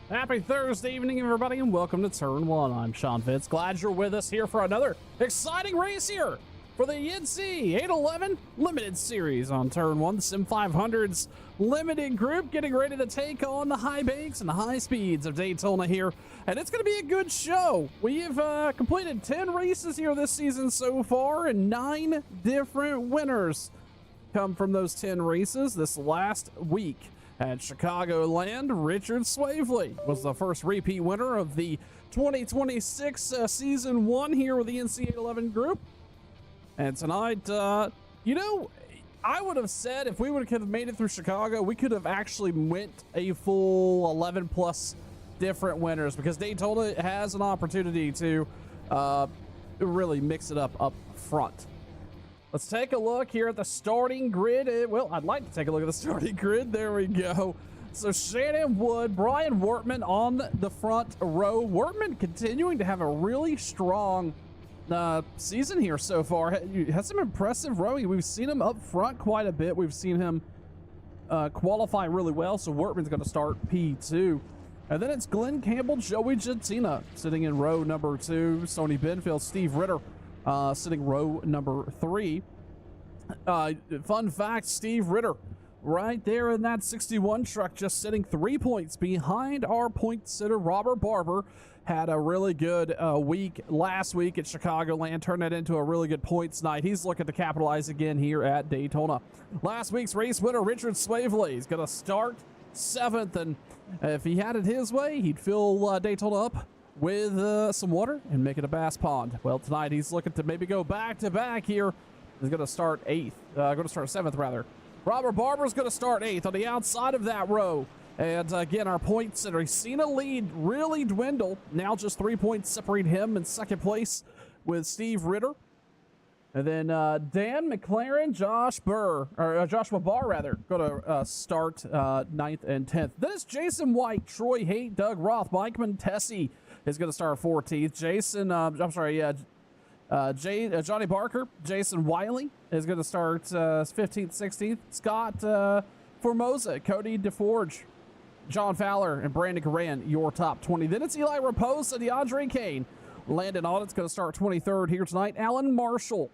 Happy Thursday evening, everybody, and welcome to Turn 1. I'm Sean Fitz. Glad you're with us here for another exciting race here for the NC811 Limited Series on Turn 1. The Sim 500's limited group getting ready to take on the high banks and the high speeds of Daytona here, and it's going to be a good show. We've completed 10 races here this season so far, and 9 different winners come from those 10 races this last week. At Chicagoland, Richard Swavely was the first repeat winner of the 2026 Season 1 here with the NC811 group. And tonight, you know, I would have said if we would have made it through Chicago, we could have actually went a full 11 plus different winners, because Daytona has an opportunity to really mix it up front. Let's take a look here at the starting grid. Well, I'd like to take a look at the starting grid. There we go. So Shannon Wood, Brian Wortman on the front row. Wortman continuing to have a really strong season here so far. Has some impressive rowing. We've seen him up front quite a bit. We've seen him qualify really well. So Wortman's going to start P2. And then it's Glenn Campbell, Joey Gentina sitting in row number 2. Sony Benfield, Steve Ritter sitting row number 3. Fun fact, Steve Ritter right there in that 61 truck, just sitting 3 points behind our point sitter Robert Barber. Had a really good week last week at Chicagoland, turned that into a really good points night. He's looking to capitalize again here at Daytona. Last week's race winner, Richard Swavely, is going to start 7th, and if he had it his way, he'd fill Daytona up with some water and make it a bass pond. Well, tonight he's looking to maybe go back-to-back here. He's going to start 8th. Going to start 7th, rather. Robert Barber's going to start 8th on the outside of that row. And again, our point center, he's seen a lead really dwindle. Now just 3 points separate him in second place with Steve Ritter. And then Dan McLaren, Joshua Barr, rather, going to start 9th and 10th. Then it's Jason White, Troy Haight, Doug Roth, Mikeman Tessie is going to start 14th. Johnny Barker, Jason Wiley is going to start 15th, 16th. Scott Formosa, Cody DeForge, John Fowler, and Brandon Coran, your top 20. Then it's Eli Raposa, DeAndre Kane. Landon Audit's going to start 23rd here tonight. Alan Marshall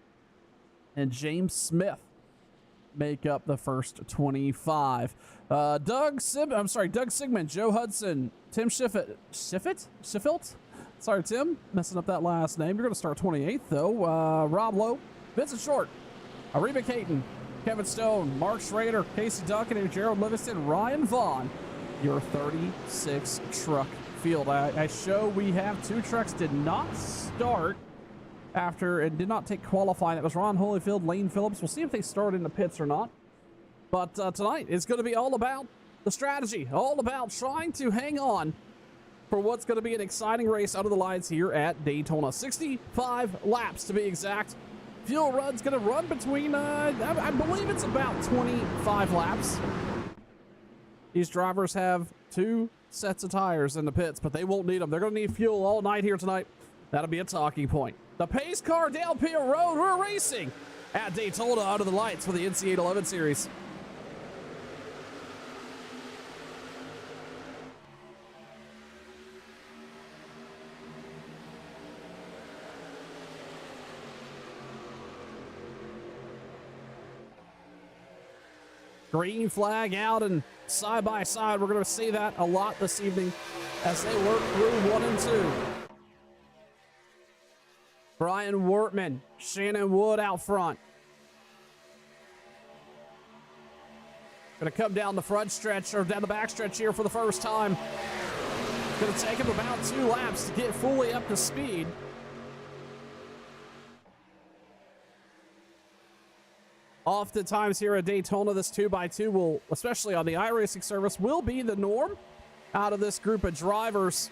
and James Smith make up the first 25. Doug Sigmund, Joe Hudson, Tim Shiffilt? Sorry, Tim, messing up that last name. You're going to start 28th, though. Rob Lowe, Vincent Short, Ariba Caton, Kevin Stone, Mark Schrader, Casey Duncan, and Gerald Livingston, Ryan Vaughn, your 36 truck field. I show we have 2 trucks did not start after and did not take qualifying. That was Ron Holyfield, Lane Phillips. We'll see if they start in the pits or not. But tonight is going to be all about the strategy, all about trying to hang on for what's going to be an exciting race out of the lines here at Daytona. 65 laps to be exact. Fuel run's going to run between, I believe it's about 25 laps. These drivers have 2 sets of tires in the pits, but they won't need them. They're going to need fuel all night here tonight. That'll be a talking point. The pace car down pit road. We're racing at Daytona under the lights for the NC811 series. Green flag out and side by side. We're going to see that a lot this evening as they work through 1 and 2. Brian Wortman, Shannon Wood out front. Going to come down the front stretch or down the back stretch here for the first time. Going to take him about 2 laps to get fully up to speed. Oftentimes here at Daytona, this 2x2 will, especially on the iRacing service, will be the norm out of this group of drivers.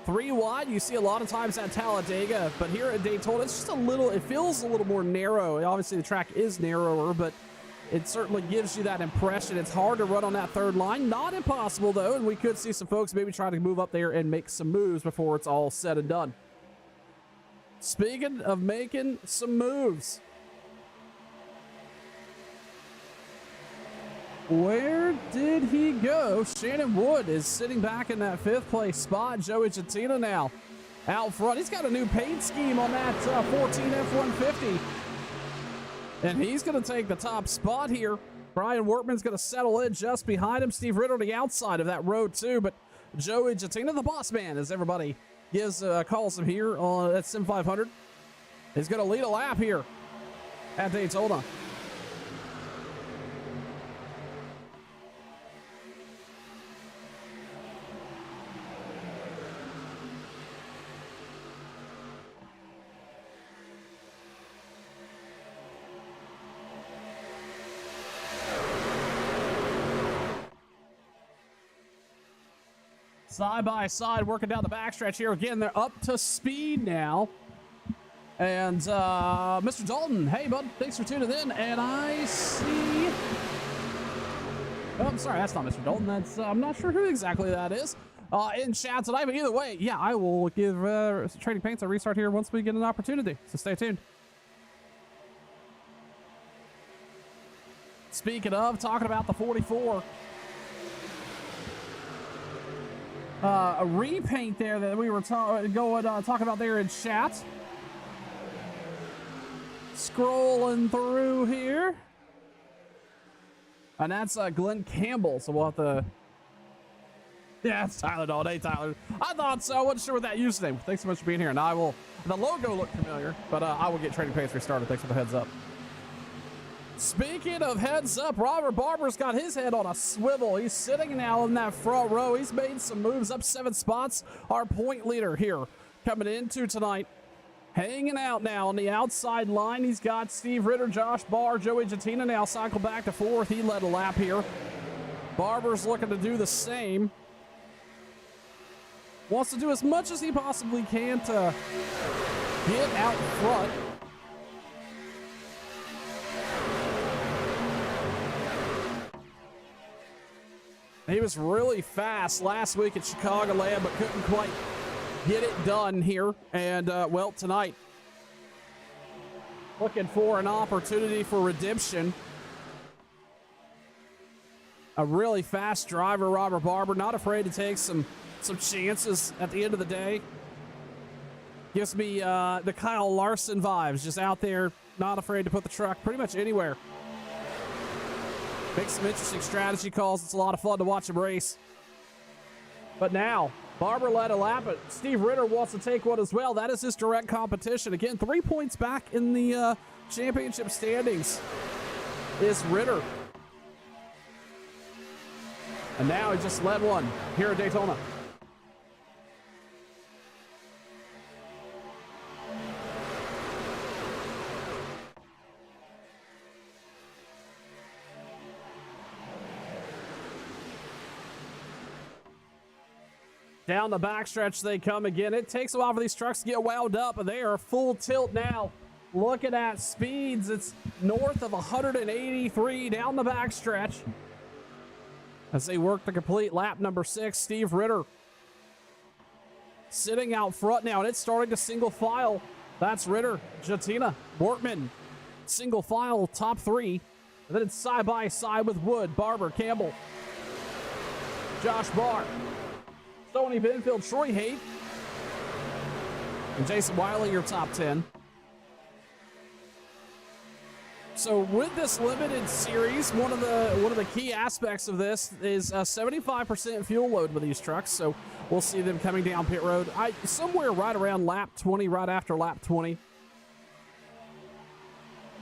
3 wide, you see a lot of times at Talladega, but here at Daytona, it's just a little, it feels a little more narrow. Obviously, the track is narrower, but it certainly gives you that impression. It's hard to run on that third line. Not impossible, though, and we could see some folks maybe try to move up there and make some moves before it's all said and done. Speaking of making some moves, where did he go? Shannon Wood is sitting back in that 5th place spot. Joey Chatina now out front. He's got a new paint scheme on that 14 F-150. And he's going to take the top spot here. Brian Wortman's going to settle in just behind him. Steve Ritter on the outside of that road too. But Joey Chatina, the boss man, as everybody calls him here on that Sim 500, is going to lead a lap here at Daytona. Side by side, working down the backstretch here. Again, they're up to speed now. And Mr. Dalton, hey, bud, thanks for tuning in. And I see... Oh, I'm sorry, that's not Mr. Dalton. That's I'm not sure who exactly that is in chat tonight. But either way, yeah, I will give Trading Paints a restart here once we get an opportunity. So stay tuned. Speaking of, talking about the 44. A repaint there that we were talking about there in chat. Scrolling through here. And that's Glenn Campbell, so we'll have to... Yeah, it's Tyler Dalton. Hey, Tyler. I thought so. I wasn't sure what that username. Thanks so much for being here. And I will... The logo looked familiar, but I will get Trading Paints restarted. Thanks for the heads up. Speaking of heads up, Robert Barber's got his head on a swivel. He's sitting now in that front row. He's made some moves up 7 spots. Our point leader here coming into tonight. Hanging out now on the outside line. He's got Steve Ritter, Josh Barr, Joey Chatina now cycle back to 4th. He led a lap here. Barber's looking to do the same. Wants to do as much as he possibly can to get out front. He was really fast last week at Chicagoland, but couldn't quite get it done here. And, well, tonight, looking for an opportunity for redemption. A really fast driver, Robert Barber, not afraid to take some chances at the end of the day. Gives me the Kyle Larson vibes, just out there, not afraid to put the truck pretty much anywhere. Makes some interesting strategy calls. It's a lot of fun to watch him race. But now, Barber led a lap, but Steve Ritter wants to take one as well. That is his direct competition. Again, 3 points back in the championship standings is Ritter. And now he just led one here at Daytona. Down the backstretch they come again. It takes a while for these trucks to get wound up, but they are full tilt now. Looking at speeds, it's north of 183 down the backstretch. as they work to complete lap number 6. Steve Ritter sitting out front now, and it's starting to single file. That's Ritter, Jatina, Wortman, single file top 3. And then it's side by side with Wood, Barber, Campbell, Josh Barr, Stoney Benfield, Troy Haight, and Jason Wiley, your top 10. So with this limited series, one of the key aspects of this is a 75% fuel load with these trucks. So we'll see them coming down pit road somewhere right around lap 20, right after lap 20.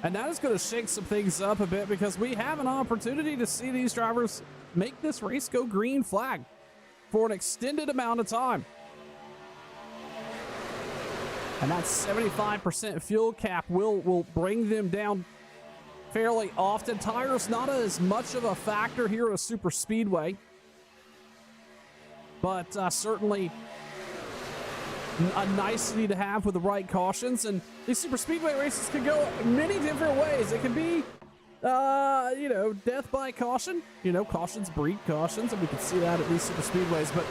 And that is going to shake some things up a bit because we have an opportunity to see these drivers make this race go green flag for an extended amount of time. And that 75% fuel cap will bring them down fairly often. Tires not as much of a factor here at a super speedway, but certainly a nicety to have with the right cautions. And these super speedway races can go many different ways. It can be death by caution. Cautions breed cautions, and we can see that at these super speedways. But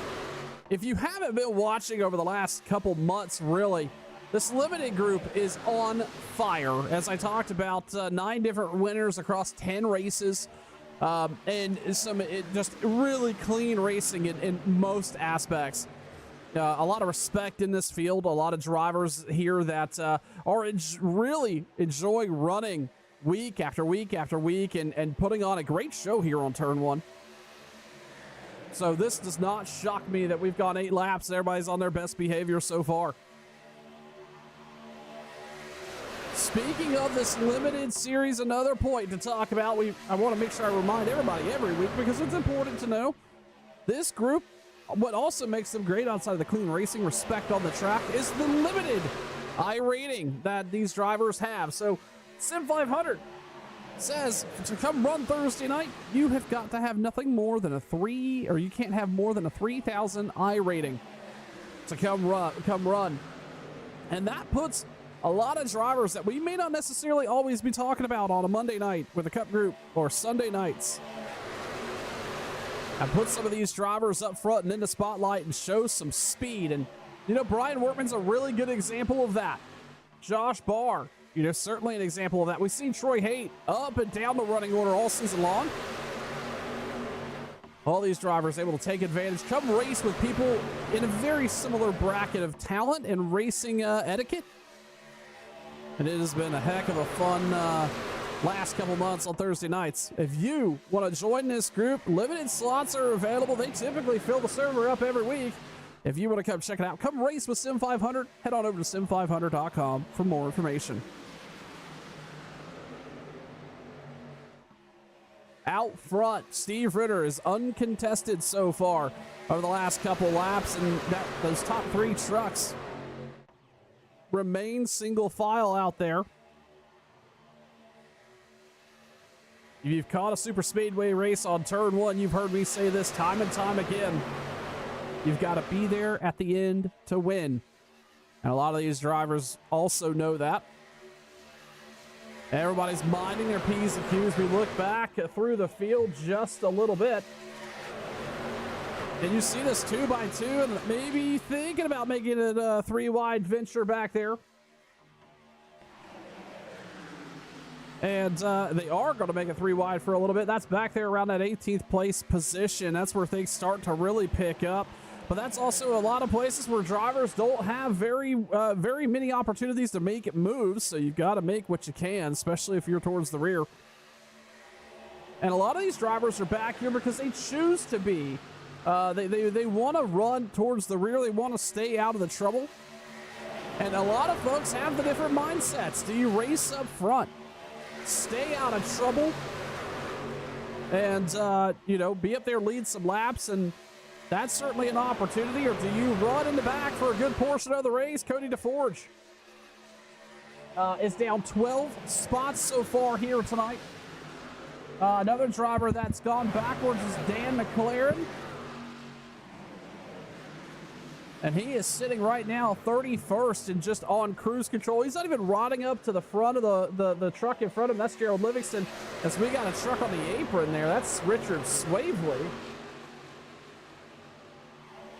if you haven't been watching over the last couple months, really, this limited group is on fire. As I talked about, 9 different winners across 10 races, and some just really clean racing in most aspects. A lot of respect in this field. A lot of drivers here that are really enjoying running week after week after week and putting on a great show here on Turn 1. So this does not shock me that we've gone 8 laps. Everybody's on their best behavior so far. Speaking of this limited series, another point to talk about. I want to make sure I remind everybody every week because it's important to know. This group, what also makes them great outside of the clean racing respect on the track, is the limited I-rating that these drivers have. So Sim 500 says to come run Thursday night, you have got to have nothing more than you can't have more than a 3,000 I-rating to come run. And that puts a lot of drivers that we may not necessarily always be talking about on a Monday night with a cup group or Sunday nights. And put some of these drivers up front and in the spotlight and show some speed. And, Brian Wortman's a really good example of that. Josh Barr, certainly an example of that. We've seen Troy Haight up and down the running order all season long. All these drivers able to take advantage, come race with people in a very similar bracket of talent and racing etiquette. And it has been a heck of a fun last couple months on Thursday nights. If you want to join this group, limited slots are available. They typically fill the server up every week. If you want to come check it out, come race with Sim 500, head on over to sim500.com for more information. Out front, Steve Ritter is uncontested so far over the last couple laps, and those top 3 trucks remain single file out there. If you've caught a super speedway race on Turn 1, you've heard me say this time and time again. You've got to be there at the end to win. And a lot of these drivers also know that. Everybody's minding their P's and Q's. We look back through the field just a little bit. And you see this 2x2 and maybe thinking about making it a 3-wide venture back there. And they are going to make it 3-wide for a little bit. That's back there around that 18th place position. That's where things start to really pick up. But that's also a lot of places where drivers don't have very many opportunities to make moves. So you've got to make what you can, especially if you're towards the rear. And a lot of these drivers are back here because they choose to be. They want to run towards the rear. They want to stay out of the trouble. And a lot of folks have the different mindsets. Do you race up front, stay out of trouble, and be up there, lead some laps, and that's certainly an opportunity? Or do you run in the back for a good portion of the race? Cody DeForge is down 12 spots so far here tonight. Another driver that's gone backwards is Dan McLaren. And he is sitting right now 31st and just on cruise control. He's not even riding up to the front of the truck in front of him. That's Gerald Livingston. As we got a truck on the apron there. That's Richard Swavely.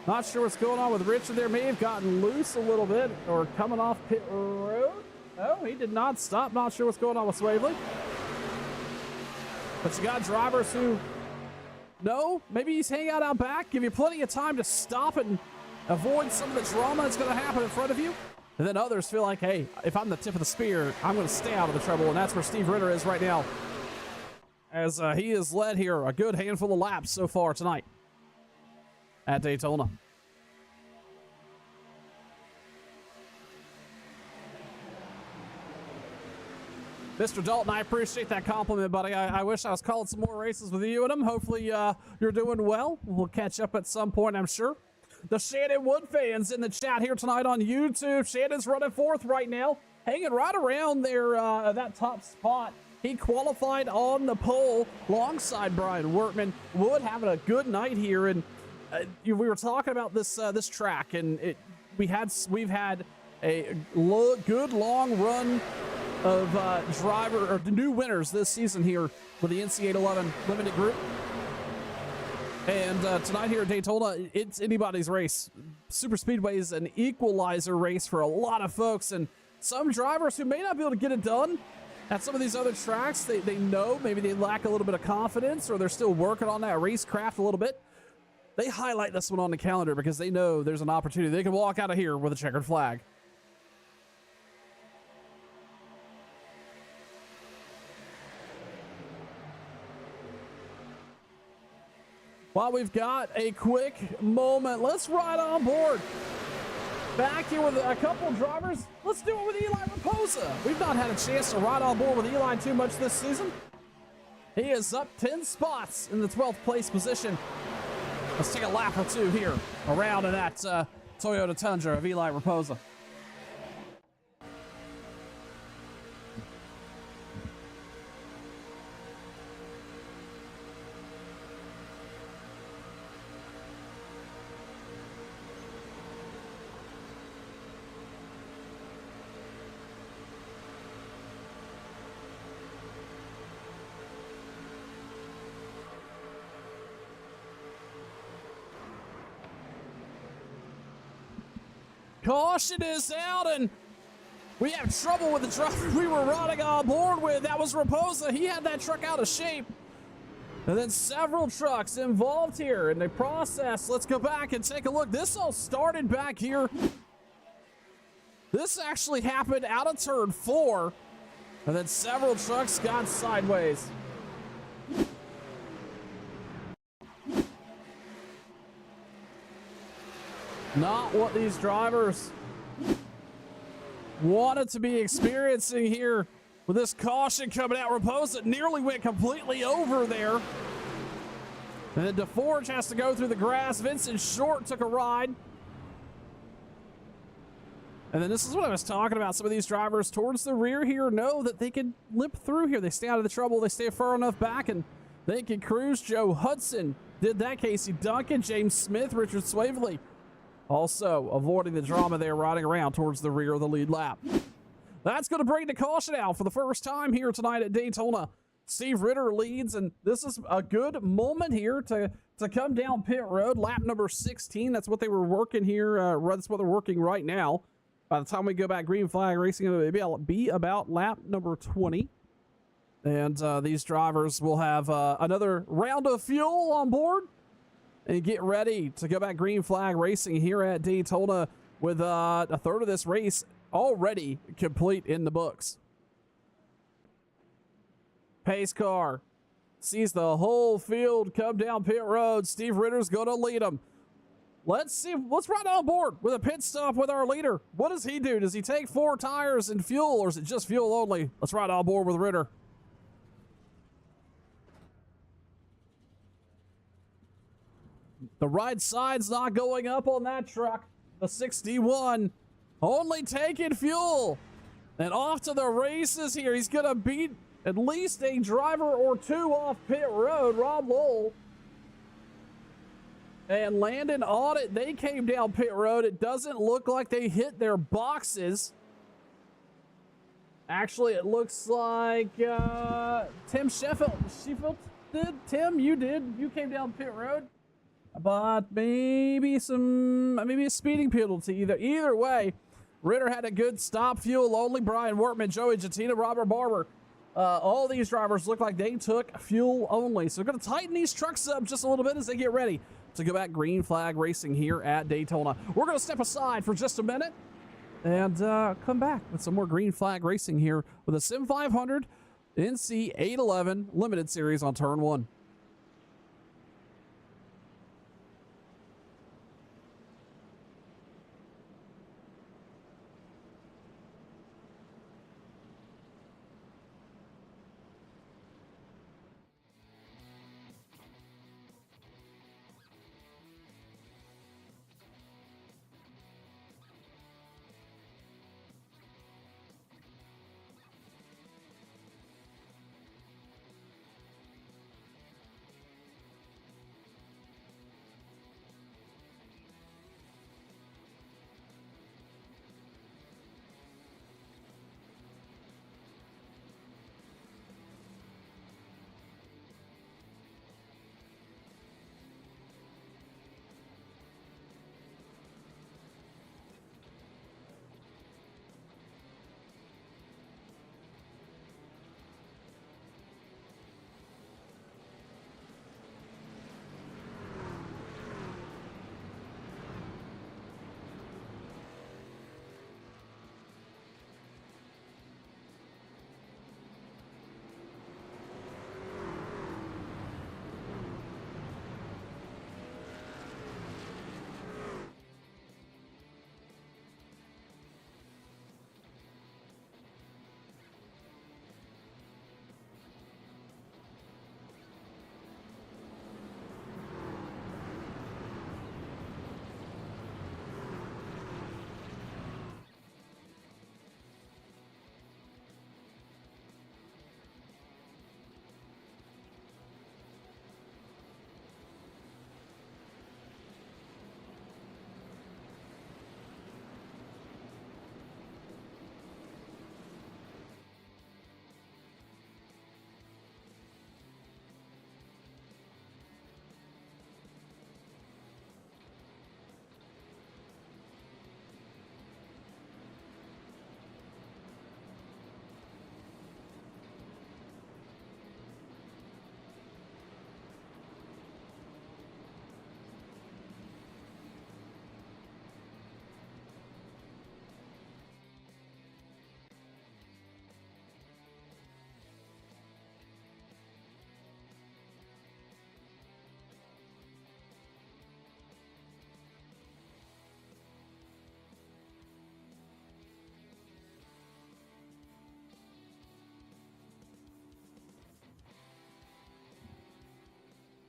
Not sure what's going on with Richard there. May have gotten loose a little bit or coming off pit road. Oh, he did not stop. Not sure what's going on with Swavely. But you got drivers who, no, maybe he's hanging out back, give you plenty of time to stop and avoid some of the drama that's going to happen in front of you. And then others feel like, hey, if I'm the tip of the spear, I'm going to stay out of the trouble. And that's where Steve Ritter is right now, as he has led here a good handful of laps so far tonight at Daytona. Mr. Dalton, I appreciate that compliment, buddy. I wish I was calling some more races with you in them. Hopefully you're doing well. We'll catch up at some point, I'm sure. The Shannon Wood fans in the chat here tonight on YouTube. Shannon's running fourth right now, hanging right around there, that top spot. He qualified on the pole alongside Brian Workman. Wood having a good night here, and we were talking about this this track, and we've had a good long run of driver or new winners this season here with the NC811 Limited Group. And tonight here at Daytona, it's anybody's race. Super Speedway is an equalizer race for a lot of folks, and some drivers who may not be able to get it done at some of these other tracks, they know maybe they lack a little bit of confidence, or they're still working on that racecraft a little bit. They highlight this one on the calendar because they know there's an opportunity. They can walk out of here with a checkered flag. While we've got a quick moment, let's ride on board. Back here with a couple drivers. Let's do it with Eli Raposa. We've not had a chance to ride on board with Eli too much this season. He is up 10 spots in the 12th place position. Let's take a lap or two here around in that Toyota Tundra of Eli Raposa. Caution is out, and we have trouble with the driver we were riding on board with. That was Raposa. He had that truck out of shape. And then several trucks involved here in the process. Let's go back and take a look. This all started back here. This actually happened out of turn 4. And then several trucks got sideways. Not what these drivers wanted to be experiencing here with this caution coming out. Raposa nearly went completely over there. And then DeForge has to go through the grass. Vincent Short took a ride. And then this is what I was talking about. Some of these drivers towards the rear here know that they can limp through here. They stay out of the trouble. They stay far enough back and they can cruise. Joe Hudson did that. Casey Duncan, James Smith, Richard Swavely. Also avoiding the drama there, riding around towards the rear of the lead lap. That's going to bring the caution out for the first time here tonight at Daytona. Steve Ritter leads, and this is a good moment here to come down pit road. Lap number 16, that's what they were working here. That's what they're working right now. By the time we go back green flag racing, it'll be about lap number 20. And these drivers will have another round of fuel on board and get ready to go back green flag racing here at Daytona with a third of this race already complete in the books. Pace car sees the whole field come down pit road. Steve Ritter's going to lead them. Let's ride on board with a pit stop with our leader. What does he do? Does he take 4 tires and fuel, or is it just fuel only? Let's ride on board with Ritter. The right side's not going up on that truck. The 61 only taking fuel. And off to the races here. He's going to beat at least a driver or 2 off pit road. Rob Lowell and Landon Audit, they came down pit road. It doesn't look like they hit their boxes. Actually, it looks like Tim Sheffield did. Tim, you did. You came down pit road. but maybe a speeding penalty. Either way, Ritter had a good stop. Fuel only. Brian Wortman, Joey Jettina, Robert Barber. All these drivers look like they took fuel only. So we're going to tighten these trucks up just a little bit as they get ready to go back green flag racing here at Daytona. We're going to step aside for just a minute and come back with some more green flag racing here with a Sim 500 NC811 Limited Series on Turn 1.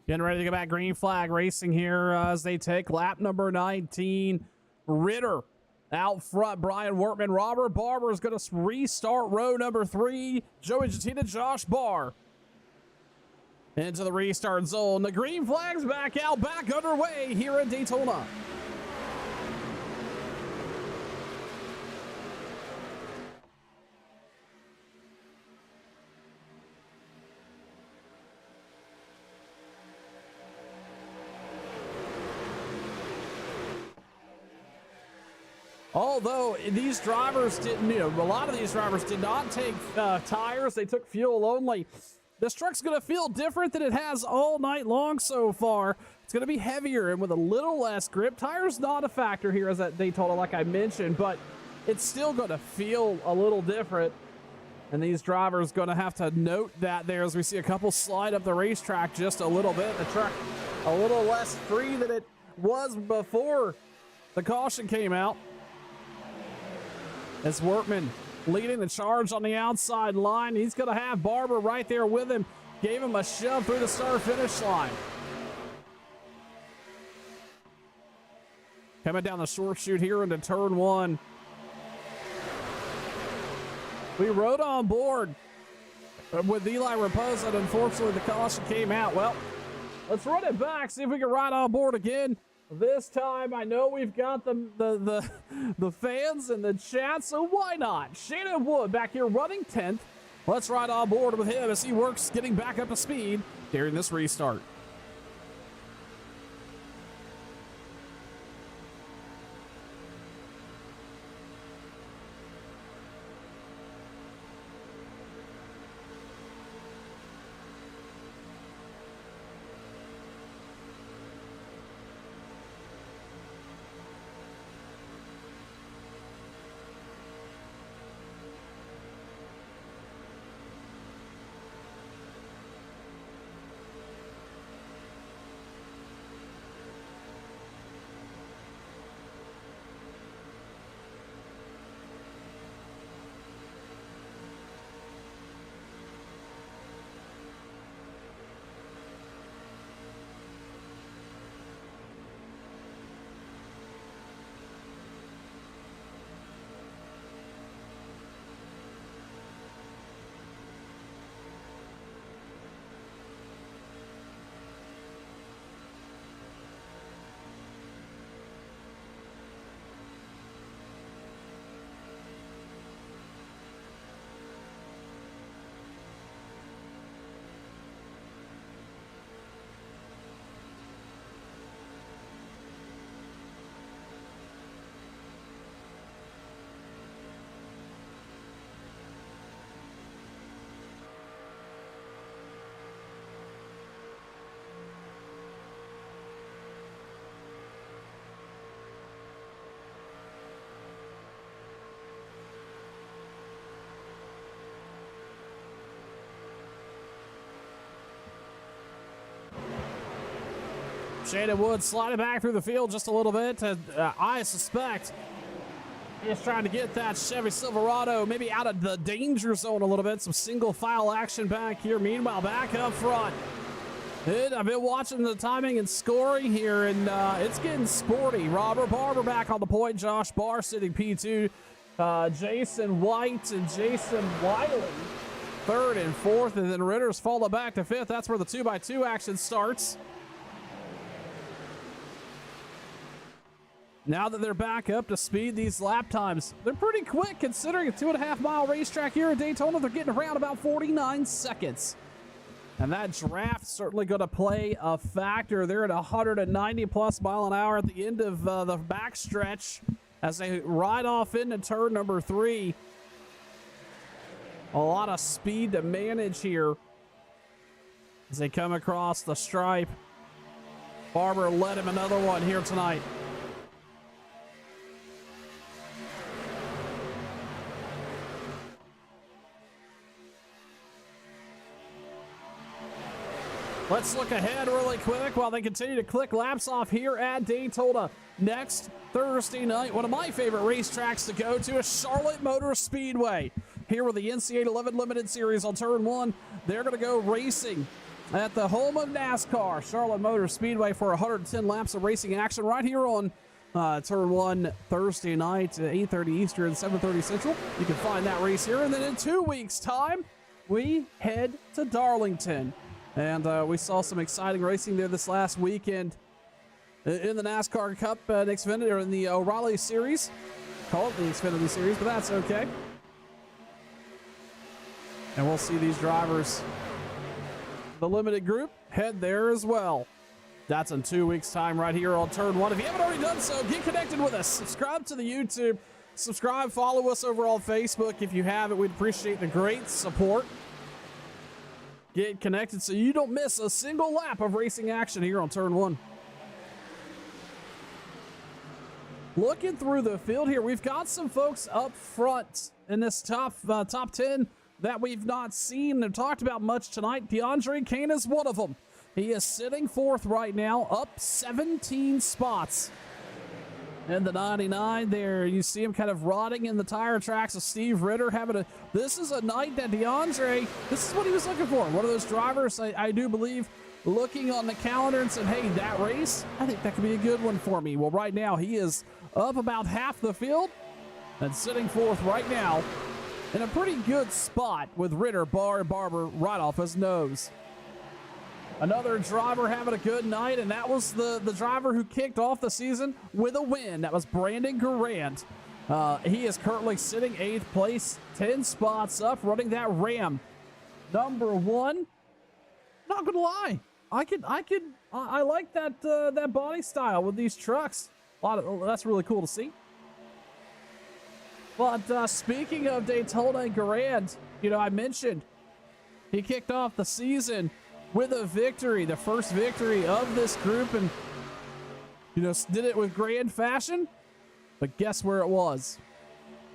Getting ready to go back green flag racing here as they take lap number 19. Ritter out front. Brian Wortman. Robert Barber is going to restart row number 3. Joey Jettina, Josh Barr into the restart zone. The green flag's back out, back underway here at Daytona. Although these drivers didn't, a lot of these drivers did not take tires. They took fuel only. This truck's going to feel different than it has all night long so far. It's going to be heavier and with a little less grip. Tires not a factor here as at Daytona, like I mentioned, but it's still going to feel a little different. And these drivers going to have to note that there as we see a couple slide up the racetrack just a little bit. The truck a little less free than it was before the caution came out. As Wortman leading the charge on the outside line. He's going to have Barber right there with him. Gave him a shove through the start-finish line. Coming down the short chute here into turn 1. We rode on board with Eli Raposa, and unfortunately the caution came out. Well, let's run it back, see if we can ride on board again. This time, I know we've got the fans in the chat, so why not? Shannon Wood back here running 10th. Let's ride on board with him as he works getting back up to speed during this restart. Shannon Wood sliding back through the field just a little bit. I suspect he's trying to get that Chevy Silverado maybe out of the danger zone a little bit. Some single file action back here. Meanwhile, back up front. I've been watching the timing and scoring here, and it's getting sporty. Robert Barber back on the point. Josh Barr sitting P2. Jason White and Jason Wiley third and fourth, and then Ritter's falling back to fifth. That's where the 2x2 action starts. Now that they're back up to speed, these lap times, they're pretty quick considering a 2.5-mile racetrack here at Daytona. They're getting around about 49 seconds. And that draft certainly going to play a factor. They're at 190+ mile an hour at the end of the backstretch as they ride off into turn number 3. A lot of speed to manage here as they come across the stripe. Barber led him another one here tonight. Let's look ahead really quick while they continue to click laps off here at Daytona. Next Thursday night, one of my favorite racetracks to go to is Charlotte Motor Speedway. Here with the NC811 Limited Series on Turn 1, they're going to go racing at the home of NASCAR, Charlotte Motor Speedway, for 110 laps of racing action right here on Turn 1 Thursday night at 8:30 Eastern, 7:30 Central. You can find that race here. And then in 2 weeks' time, we head to Darlington. And we saw some exciting racing there this last weekend in the NASCAR Cup, Xfinity, or in the O'Reilly Series. Call it the Xfinity Series, but that's okay. And we'll see these drivers, the limited group, head there as well. That's in 2 weeks' time right here on Turn 1. If you haven't already done so, get connected with us. Subscribe to the YouTube. Subscribe, follow us over on Facebook. If you haven't, we'd appreciate the great support. Get connected so you don't miss a single lap of racing action here on Turn 1. Looking through the field here, we've got some folks up front in this top 10 that we've not seen and talked about much tonight. DeAndre Kane is one of them. He is sitting fourth right now, up 17 spots. And the 99 there, you see him kind of rotting in the tire tracks of Steve Ritter having this is a night that DeAndre, this is what he was looking for. One of those drivers, I do believe, looking on the calendar and said, hey, that race, I think that could be a good one for me. Well, right now he is up about half the field and sitting fourth right now in a pretty good spot with Ritter, Barr, and Barber right off his nose. Another driver having a good night, and that was the driver who kicked off the season with a win. That was Brandon Garant. He is currently sitting 8th place, 10 spots up, running that Ram. Number 1. Not gonna lie, I like that body style with these trucks. That's really cool to see. But speaking of Daytona and Garant, you know, I mentioned he kicked off the season with a victory, the first victory of this group, and, you know, did it with grand fashion. But guess where it was?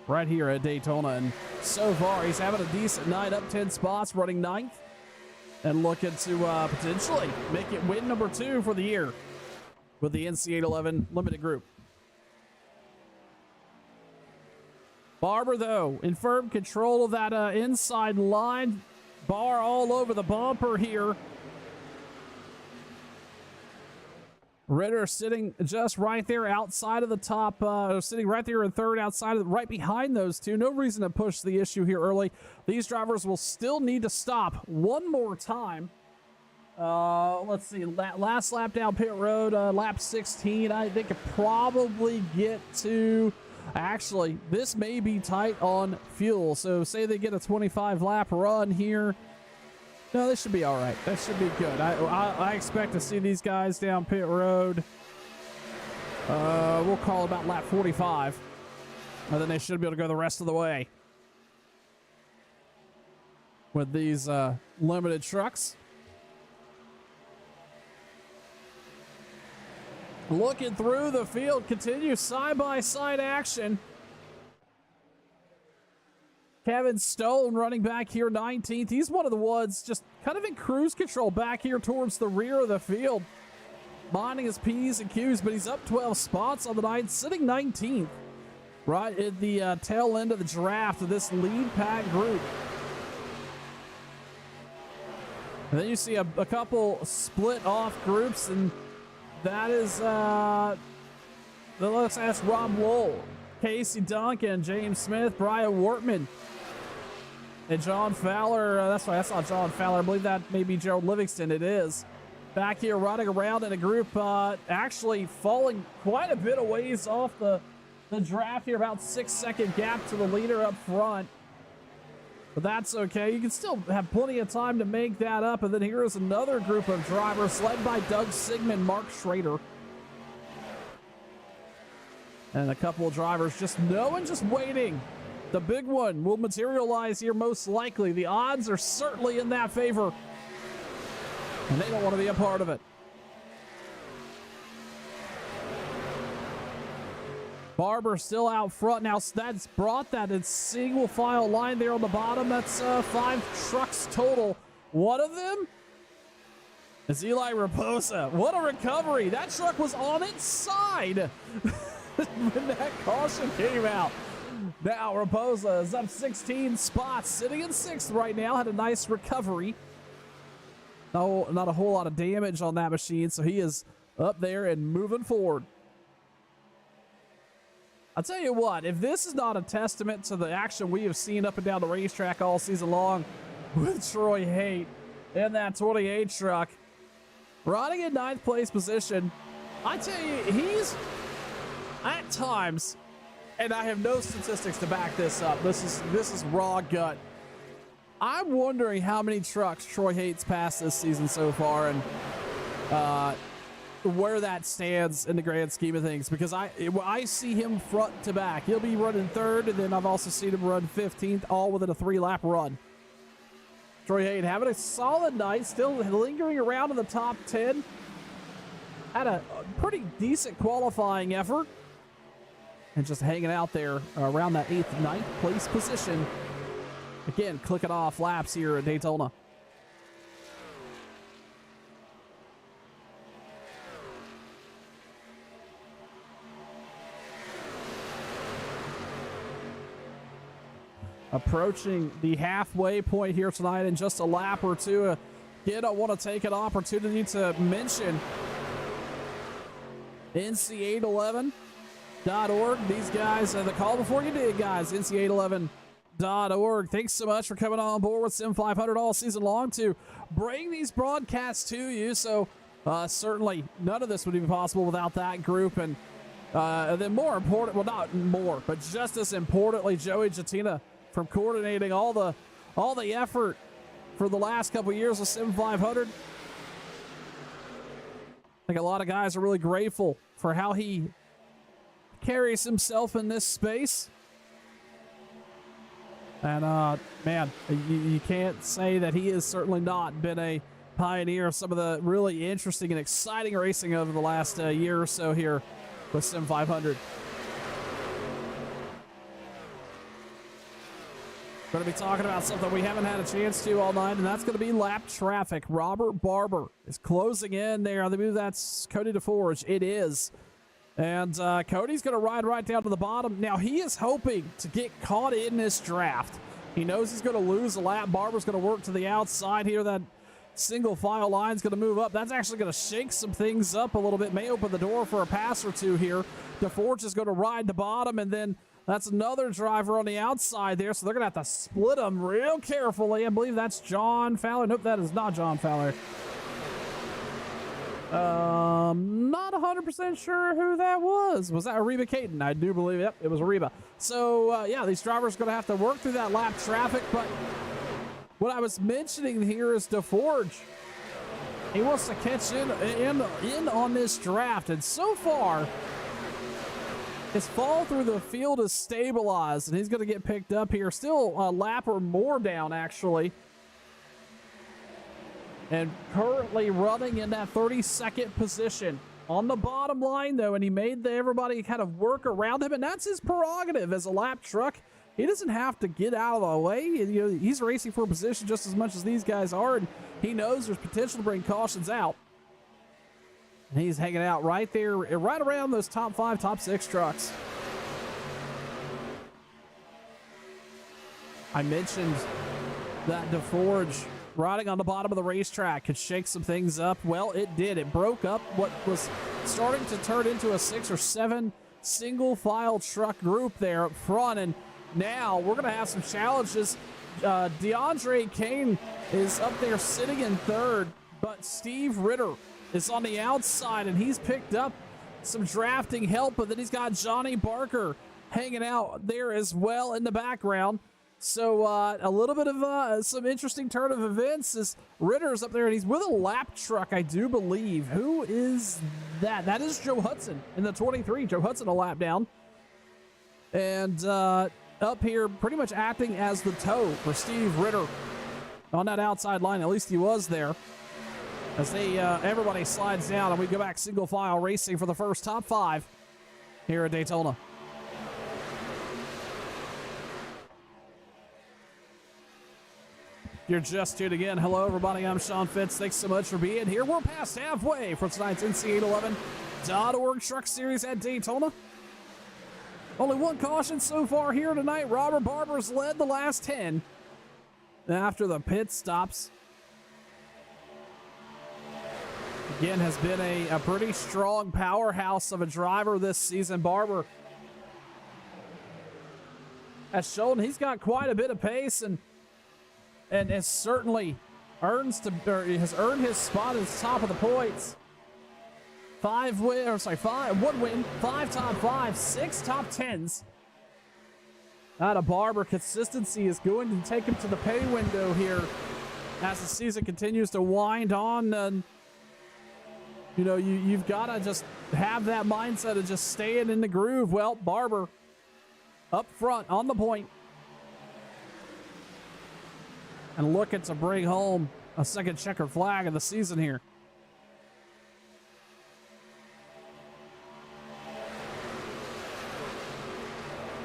Right here at Daytona. And so far, he's having a decent night, up 10 spots, running 9th, and looking to potentially make it win number 2 for the year with the NC811 Limited Group. Barber, though, in firm control of that inside line. Barr all over the bumper here. Ritter sitting just right there outside of the top, sitting right there in third, outside of, right behind those two. No reason to push the issue here early. These drivers will still need to stop one more time. Let's see, last lap down pit road, lap 16. They could probably get to, actually, this may be tight on fuel. So say they get a 25 lap run here. No, this should be all right. That should be good. I expect to see these guys down pit road. We'll call about lap 45. And then they should be able to go the rest of the way with these limited trucks. Looking through the field, continues side-by-side action. Kevin Stone running back here 19th. He's one of the ones just kind of in cruise control back here towards the rear of the field. minding his P's and Q's, but he's up 12 spots on the night, sitting 19th, right at the tail end of the draft of this lead pack group. And then you see a couple split off groups, and that is, let's ask Rob Wool, Casey Duncan, James Smith, Brian Wortman, and John Fowler. That's right, that's not John Fowler. I believe that may be Gerald Livingston. It is. Back here running around in a group, actually falling quite a bit of ways off the draft here, about 6-second gap to the leader up front. But that's okay. You can still have plenty of time to make that up. And then here is another group of drivers led by Doug Sigmund, Mark Schrader. And a couple of drivers just knowing, just waiting. The big one will materialize here most likely. The odds are certainly in that favor. And they don't want to be a part of it. Barber still out front. Now that's brought that in single file line there on the bottom. That's 5 trucks total. One of them is Eli Raposa. What a recovery. That truck was on its side when that caution came out. Now Raposa is up 16 spots, sitting in 6th right now. Had a nice recovery. No, not a whole lot of damage on that machine, so he is up there and moving forward. I'll tell you what, if this is not a testament to the action we have seen up and down the racetrack all season long with Troy Haight in that 28 truck, riding in 9th place position, I tell you, he's at times, and I have no statistics to back this up. This is raw gut. I'm wondering how many trucks Troy Haight's passed this season so far, and where that stands in the grand scheme of things, because I see him front to back. He'll be running 3rd, and then I've also seen him run 15th, all within a 3-lap run. Troy Haight having a solid night, still lingering around in the top 10. Had a pretty decent qualifying effort, and just hanging out there around that 8th, 9th place position. Again, clicking off laps here at Daytona. Approaching the halfway point here tonight in just a lap or two. Again, I want to take an opportunity to mention NC811.org. These guys, the call before you dig, guys. NC811.org. Thanks so much for coming on board with Sim 500 all season long to bring these broadcasts to you. So certainly none of this would be possible without that group. And then more important, well, not more, but just as importantly, Joey Jatina from coordinating all the effort for the last couple years of Sim 500. I think a lot of guys are really grateful for how he carries himself in this space. And, man, you can't say that he has certainly not been a pioneer of some of the really interesting and exciting racing over the last year or so here with Sim 500. Going to be talking about something we haven't had a chance to all night, and that's going to be lap traffic. Robert Barber is closing in there. I believe that's Cody DeForge. It is. And Cody's going to ride right down to the bottom. Now, he is hoping to get caught in this draft. He knows he's going to lose a lap. Barber's going to work to the outside here. That single file line is going to move up. That's actually going to shake some things up a little bit. May open the door for a pass or two here. DeForge is going to ride the bottom, and then that's another driver on the outside there. So they're going to have to split them real carefully. I believe that's John Fowler. Nope, that is not John Fowler. Not 100% sure who that was. Was that Ariba Caden? I do believe it was Ariba. So, yeah, these drivers are going to have to work through that lap traffic. But what I was mentioning here is DeForge. He wants to catch in on this draft. And so far, his fall through the field is stabilized. And he's going to get picked up here. Still a lap or more down, actually. And currently running in that 32nd position on the bottom line, though, and he made everybody kind of work around him, and that's his prerogative as a lap truck. He doesn't have to get out of the way. You know, he's racing for position just as much as these guys are, and he knows there's potential to bring cautions out. He's hanging out right there, right around those top 5, top 6 trucks. I mentioned that DeForge riding on the bottom of the racetrack could shake some things up. Well, it did. It broke up what was starting to turn into a 6 or 7 single file truck group there up front. And now we're going to have some challenges. DeAndre Kane is up there sitting in 3rd, but Steve Ritter is on the outside, and he's picked up some drafting help, but then he's got Johnny Barker hanging out there as well in the background. So a little bit of some interesting turn of events as Ritter's up there, and he's with a lap truck, I do believe. Who is that? That is Joe Hudson in the 23. Joe Hudson a lap down. And up here pretty much acting as the tow for Steve Ritter on that outside line. At least he was there. As they everybody slides down, and we go back single file racing for the first top 5 here at Daytona. You're just tuned in. Hello, everybody. I'm Sean Fitz. Thanks so much for being here. We're past halfway for tonight's NC811.org Truck Series at Daytona. Only one caution so far here tonight. Robert Barber's led the last 10 after the pit stops. Again, has been a pretty strong powerhouse of a driver this season. Barber has shown he's got quite a bit of pace and has certainly earned his spot at the top of the points. 1 win, 5 top 5, 6 top 10s. Out of Barber, consistency is going to take him to the pay window here as the season continues to wind on. And you know, you've got to just have that mindset of just staying in the groove. Well, Barber up front on the point and looking to bring home a second checkered flag of the season here.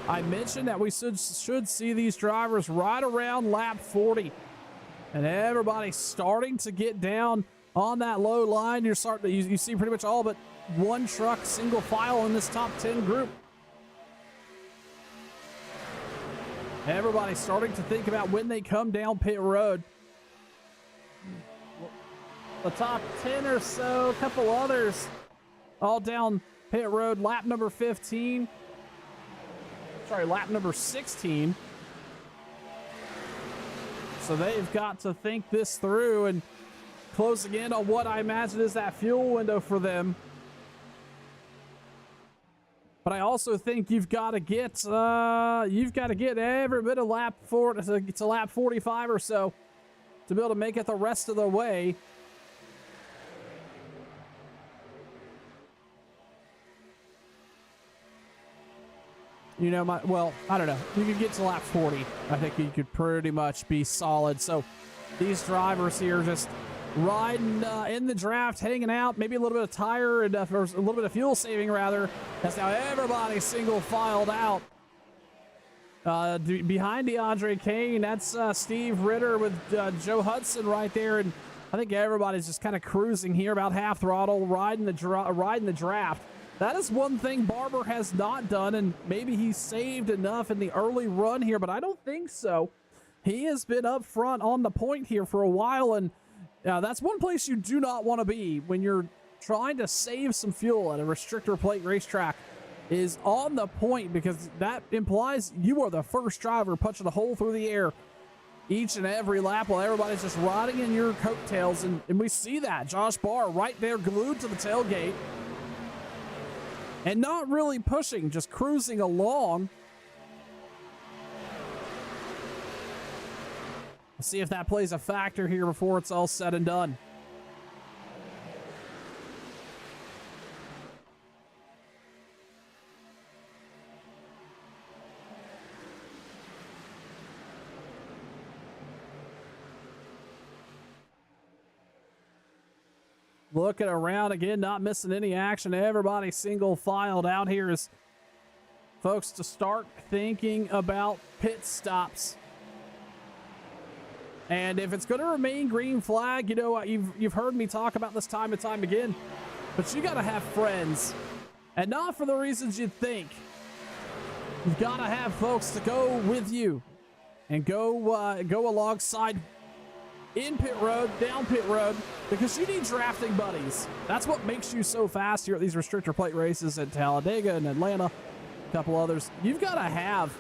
I mentioned that we should see these drivers right around lap 40, and everybody's starting to get down on that low line. You see pretty much all but one truck single file in this top 10 group. Everybody's starting to think about when they come down pit road. The top 10 or so, a couple others, all down pit road. Lap number 15. Sorry, lap number 16. So they've got to think this through and closing in on what I imagine is that fuel window for them. But I also think you've got to get every bit of lap 4 to lap 45 or so to be able to make it the rest of the way. You know, I don't know. You could get to lap 40. I think you could pretty much be solid. So these drivers here just riding in the draft, hanging out, maybe a little bit of tire and or a little bit of fuel saving rather. That's now everybody single filed out. Behind DeAndre Kane, that's Steve Ritter with Joe Hudson right there, and I think everybody's just kind of cruising here about half throttle, riding the draft. That is one thing Barber has not done, and maybe he saved enough in the early run here, but I don't think so. He has been up front on the point here for a while, and that's one place you do not want to be when you're trying to save some fuel at a restrictor plate racetrack, is on the point, because that implies you are the first driver punching a hole through the air each and every lap while everybody's just riding in your coattails, and we see that. Josh Barr right there glued to the tailgate and not really pushing, just cruising along. Let's see if that plays a factor here before it's all said and done. Looking around again, not missing any action. Everybody single filed out here as folks to start thinking about pit stops. And if it's going to remain green flag, you know, you've heard me talk about this time and time again. But you got to have friends, and not for the reasons you'd think. You've got to have folks to go with you and go alongside in pit road, down pit road, because you need drafting buddies. That's what makes you so fast here at these restrictor plate races at Talladega and Atlanta, a couple others. You've got to have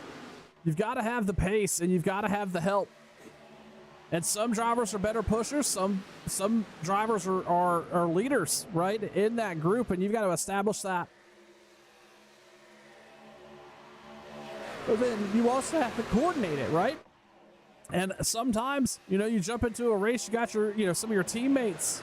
the pace, and you've got to have the help. And some drivers are better pushers. Some drivers are leaders, right, in that group, and you've got to establish that. But then you also have to coordinate it, right? And sometimes, you jump into a race, you got your, some of your teammates,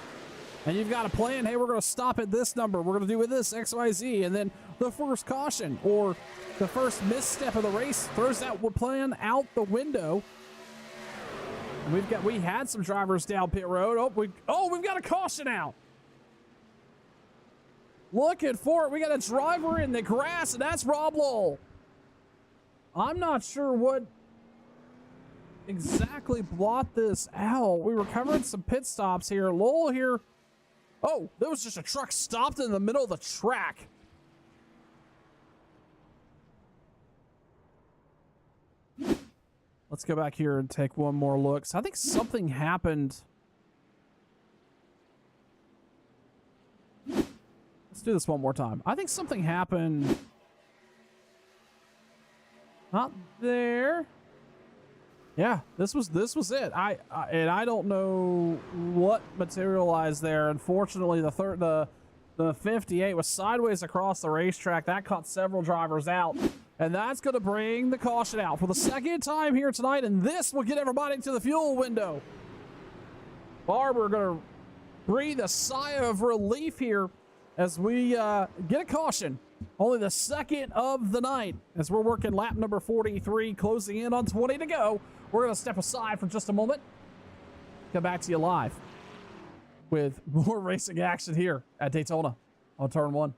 and you've got a plan. Hey, we're going to stop at this number. We're going to do with this X, Y, Z, and then the first caution or the first misstep of the race throws that plan out the window. We had some drivers down pit road. We've got a caution out. Looking for it. We got a driver in the grass, and that's Rob Lowell. I'm not sure what exactly blot this out. We were covering some pit stops here. Lowell here. Oh, there was just a truck stopped in the middle of the track. Let's go back here and take one more look. So I think something happened. Let's do this one more time. I think something happened. Not there. Yeah, this was it. I don't know what materialized there. Unfortunately, the 58 was sideways across the racetrack. That caught several drivers out. And that's going to bring the caution out for the second time here tonight, and this will get everybody to the fuel window. Barber going to breathe a sigh of relief here as we get a caution. Only the second of the night as we're working lap number 43, closing in on 20 to go. We're going to step aside for just a moment. Come back to you live with more racing action here at Daytona on turn 1.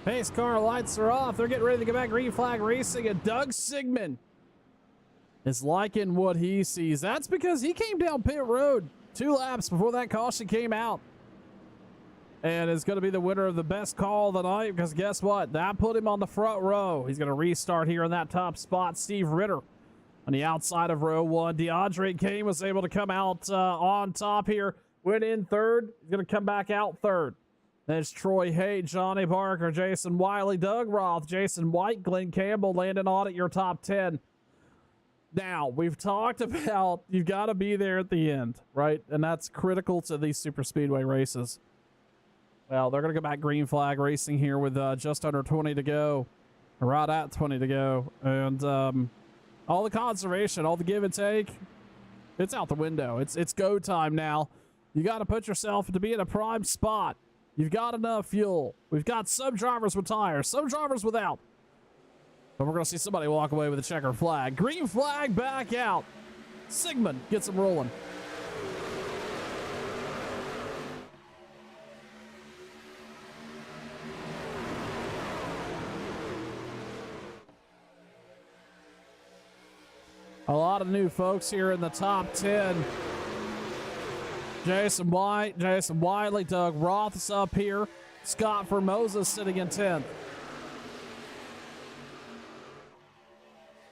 Pace car lights are off. They're getting ready to go back green flag racing, and Doug Sigmund is liking what he sees. That's because he came down pit road 2 laps before that caution came out. And is going to be the winner of the best call of the night, because guess what? That put him on the front row. He's going to restart here in that top spot. Steve Ritter on the outside of row 1. DeAndre Kane was able to come out on top here. Went in third. He's going to come back out third. There's Troy Haight, Johnny Barker, Jason Wiley, Doug Roth, Jason White, Glenn Campbell, Landon Audit, your top 10. Now, we've talked about you've got to be there at the end, right? And that's critical to these super speedway races. Well, they're going to go back green flag racing here with just under 20 to go, or right at 20 to go. And all the conservation, all the give and take, it's out the window. It's go time now. You got to put yourself to be in a prime spot. You've got enough fuel. We've got some drivers with tires, some drivers without. But we're going to see somebody walk away with a checker flag. Green flag back out. Sigmund gets them rolling. A lot of new folks here in the top 10. Jason White, Jason Wiley, Doug Roth is up here. Scott Formosa sitting in 10th.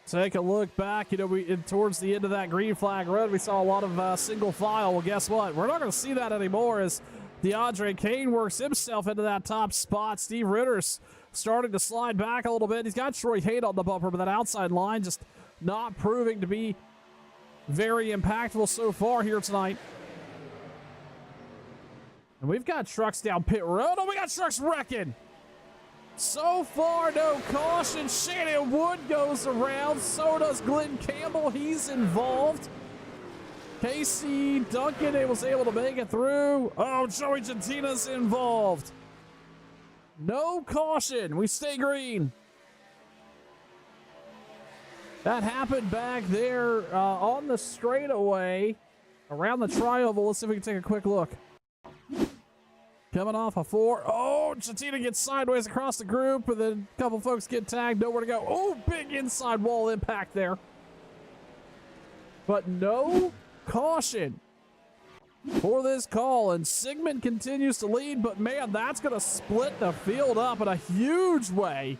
Take a look back. You know, towards the end of that green flag road, we saw a lot of single file. Well, guess what? We're not going to see that anymore as DeAndre Kane works himself into that top spot. Steve Ritter's starting to slide back a little bit. He's got Troy Haight on the bumper, but that outside line just not proving to be very impactful so far here tonight. And we've got trucks down pit road. Oh, we got trucks wrecking. So far, no caution. Shannon Wood goes around. So does Glenn Campbell. He's involved. Casey Duncan was able to make it through. Oh, Joey Gentina's involved. No caution. We stay green. That happened back there on the straightaway around the tri-oval. Let's see if we can take a quick look. Coming off a 4. Oh, Gentina gets sideways across the group, and then a couple folks get tagged. Nowhere to go. Oh, big inside wall impact there. But no caution for this call, and Sigmund continues to lead, but man, that's going to split the field up in a huge way.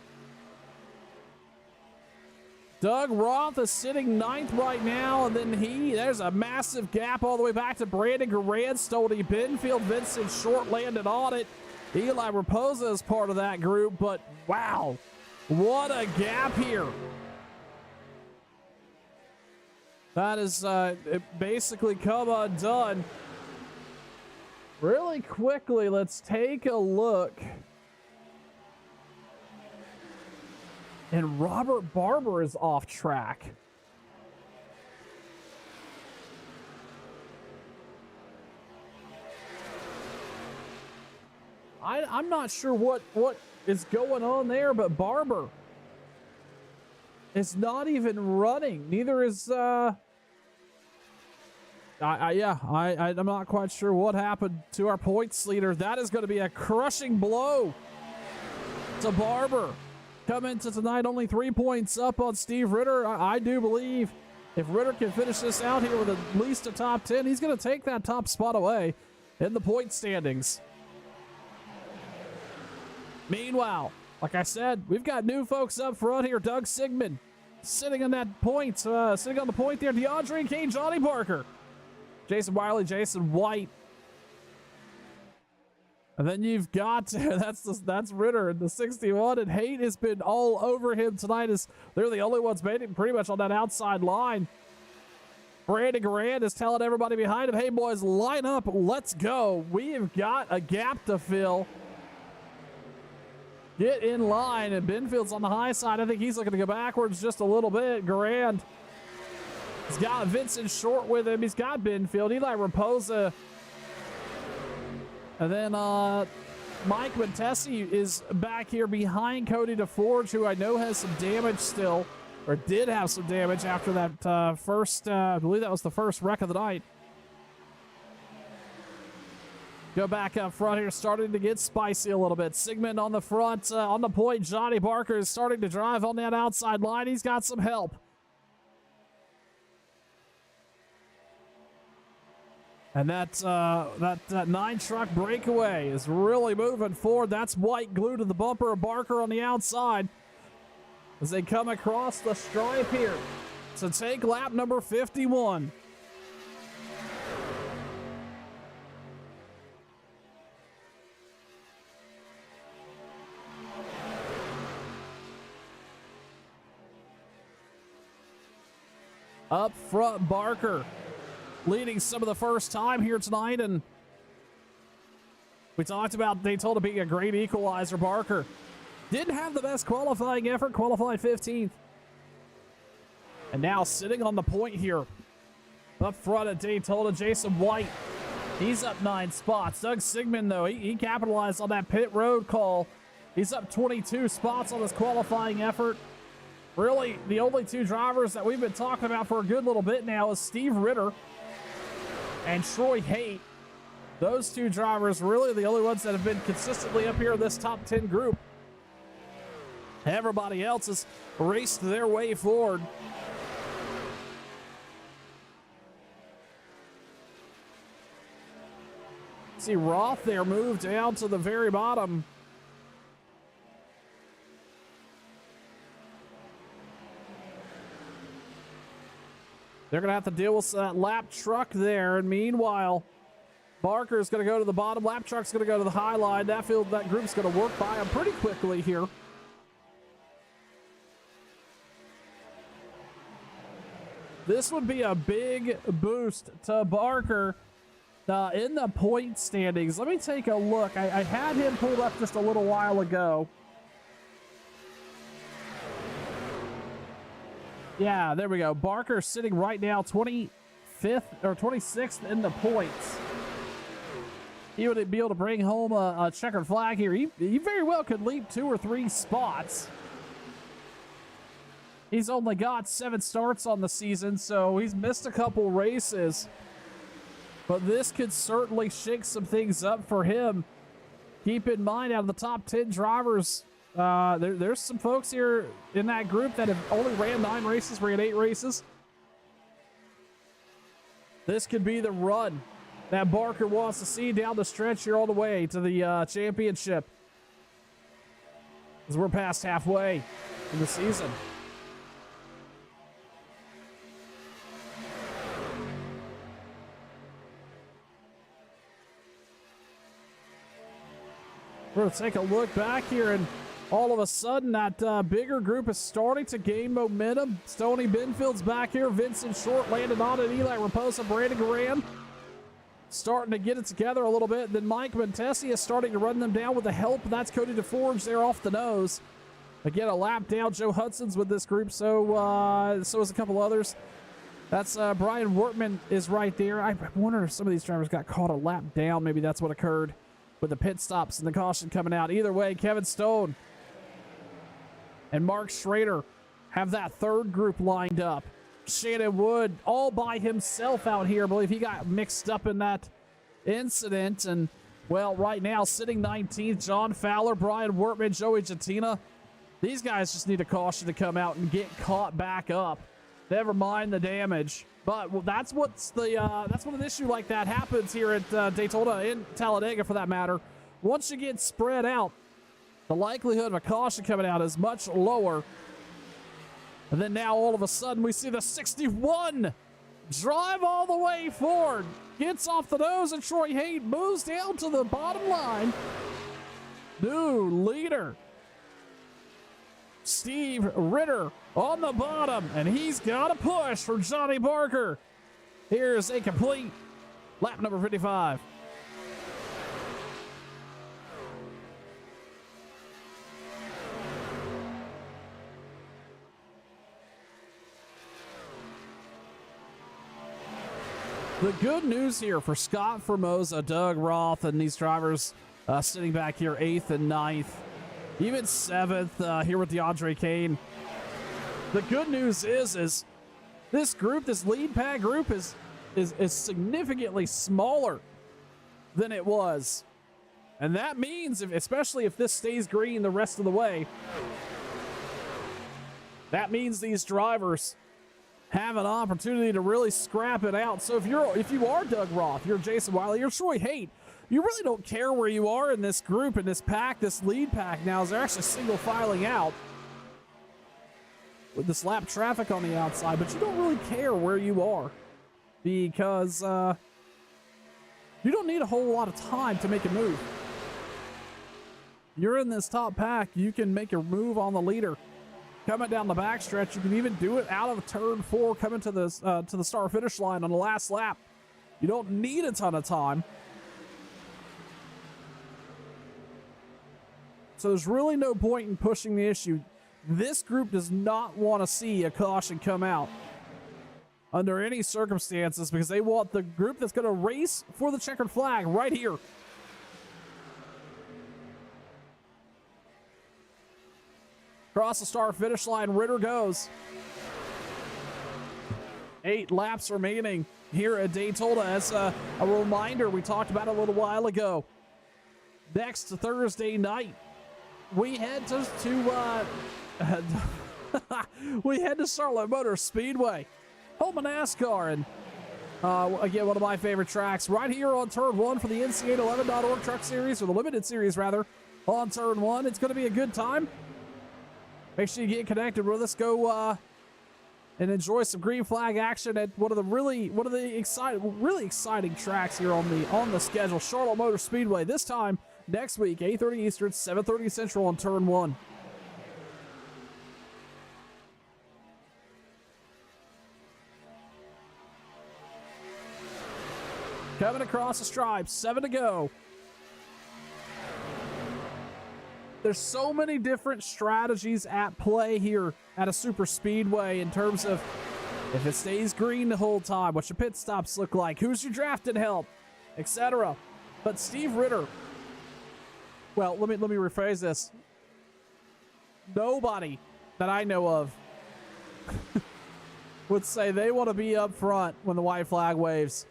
Doug Roth is sitting 9th right now, and then there's a massive gap all the way back to Brandon Garand, Stody Benfield, Vincent Short, Landon Audit. Eli Raposa is part of that group, but wow, what a gap here. That is it basically come undone. Really quickly, let's take a look. And Robert Barber is off track. I'm not sure what is going on there, but Barber is not even running. Neither is I'm not quite sure what happened to our points leader. That is going to be a crushing blow to Barber. Come into tonight only 3 points up on Steve Ritter. I do believe if Ritter can finish this out here with at least a top 10, he's going to take that top spot away in the point standings. Meanwhile, like I said, we've got new folks up front here. Doug Sigmund sitting on that point, sitting on the point there. DeAndre Kane, Johnny Barker, Jason Wiley, Jason White. And then you've got that's Ritter in the 61, and Haight has been all over him tonight as they're the only ones made it pretty much on that outside line. Brandon Garand is telling everybody behind him, hey boys, line up, let's go. We have got a gap to fill. Get in line, and Benfield's on the high side. I think he's looking to go backwards just a little bit. Garand, he's got Vincent Short with him. He's got Benfield, Eli Raposa. And then Mike Montesi is back here behind Cody DeForge, who I know has some damage still, or did have some damage after that first, I believe that was the first wreck of the night. go back up front here, starting to get spicy a little bit. Sigmund on the front, on the point. Johnny Barker is starting to drive on that outside line. He's got some help. And that 9-truck breakaway is really moving forward. That's White glued to the bumper of Barker on the outside as they come across the stripe here to take lap number 51. Up front, Barker leading some of the first time here tonight, and we talked about Daytona being a great equalizer. Barker didn't have the best qualifying effort, qualified 15th. And now sitting on the point here, up front at Daytona, Jason White. He's up 9 spots. Doug Sigmund, though, he capitalized on that pit road call. He's up 22 spots on his qualifying effort. Really, the only 2 drivers that we've been talking about for a good little bit now is Steve Ritter and Troy Haight. Those 2 drivers really the only ones that have been consistently up here in this top 10 group. Everybody else has raced their way forward. See Roth there move down to the very bottom. They're going to have to deal with that lap truck there. And meanwhile, Barker's going to go to the bottom. Lap truck's going to go to the high line. That group's going to work by him pretty quickly here. This would be a big boost to Barker in the point standings. Let me take a look. I had him pulled up just a little while ago. Yeah, there we go. Barker sitting right now 25th or 26th in the points. He would be able to bring home a checkered flag here. He very well could leap 2 or 3 spots. He's only got 7 starts on the season, so he's missed a couple races. But this could certainly shake some things up for him. Keep in mind, out of the top 10 drivers, there's some folks here in that group that have only ran 9 races, ran 8 races. This could be the run that Barker wants to see down the stretch here all the way to the championship, as we're past halfway in the season. We're going to take a look back here, and all of a sudden that bigger group is starting to gain momentum. Stoney Benfield's back here. Vincent Short landed on it. Eli Raposa, Brandon Garan starting to get it together a little bit. Then Mike Montesi is starting to run them down with the help. That's Cody DeForge there off the nose. Again, a lap down. Joe Hudson's with this group, so is a couple others. That's Brian Wortman is right there. I wonder if some of these drivers got caught a lap down. Maybe that's what occurred with the pit stops and the caution coming out. Either way, Kevin Stone and Mark Schrader have that third group lined up. Shannon Wood all by himself out here. I believe he got mixed up in that incident. And, well, right now, sitting 19th, John Fowler, Brian Wortman, Joey Gentina. These guys just need a caution to come out and get caught back up. Never mind the damage. But well, that's when an issue like that happens here at Daytona, in Talladega for that matter. Once you get spread out, the likelihood of a caution coming out is much lower. And then now all of a sudden we see the 61 drive all the way forward. Gets off the nose, and Troy Haight moves down to the bottom line. New leader, Steve Ritter, on the bottom, and he's got a push for Johnny Barker. Here's a complete lap number 55. The good news here for Scott Formosa, Doug Roth, and these drivers sitting back here 8th and 9th, even 7th here with DeAndre Kane. The good news is this group, this lead pack group, is significantly smaller than it was. And that means, especially if this stays green the rest of the way, that means these drivers have an opportunity to really scrap it out. So if you are Doug Roth, you're Jason Wiley, you're Troy Haight, you really don't care where you are in this group, in this pack, this lead pack now, as they're actually single filing out with this lap traffic on the outside, but you don't really care where you are because you don't need a whole lot of time to make a move. You're in this top pack, you can make your move on the leader. Coming down the backstretch, you can even do it out of turn 4, coming to the start finish line on the last lap. You don't need a ton of time. So there's really no point in pushing the issue. This group does not want to see a caution come out under any circumstances because they want the group that's going to race for the checkered flag right here. Across the start finish line, Ritter goes. 8 laps remaining here at Daytona. As a reminder, we talked about it a little while ago. Next Thursday night, we head to Charlotte Motor Speedway, home of NASCAR, and again, one of my favorite tracks right here on Turn 1 for the NC811.org Truck Series, or the Limited Series rather, on Turn 1. It's going to be a good time. Make sure you get connected with us. Go and enjoy some green flag action at one of the really exciting tracks here on the schedule, Charlotte Motor Speedway. This time next week, 8:30 Eastern, 7:30 Central on Turn 1. Coming across the stripes, 7 to go. There's so many different strategies at play here at a super speedway in terms of if it stays green the whole time, what your pit stops look like, who's your drafting help, etc. But Steve Ritter, well, let me rephrase this. Nobody that I know of would say they want to be up front when the white flag waves.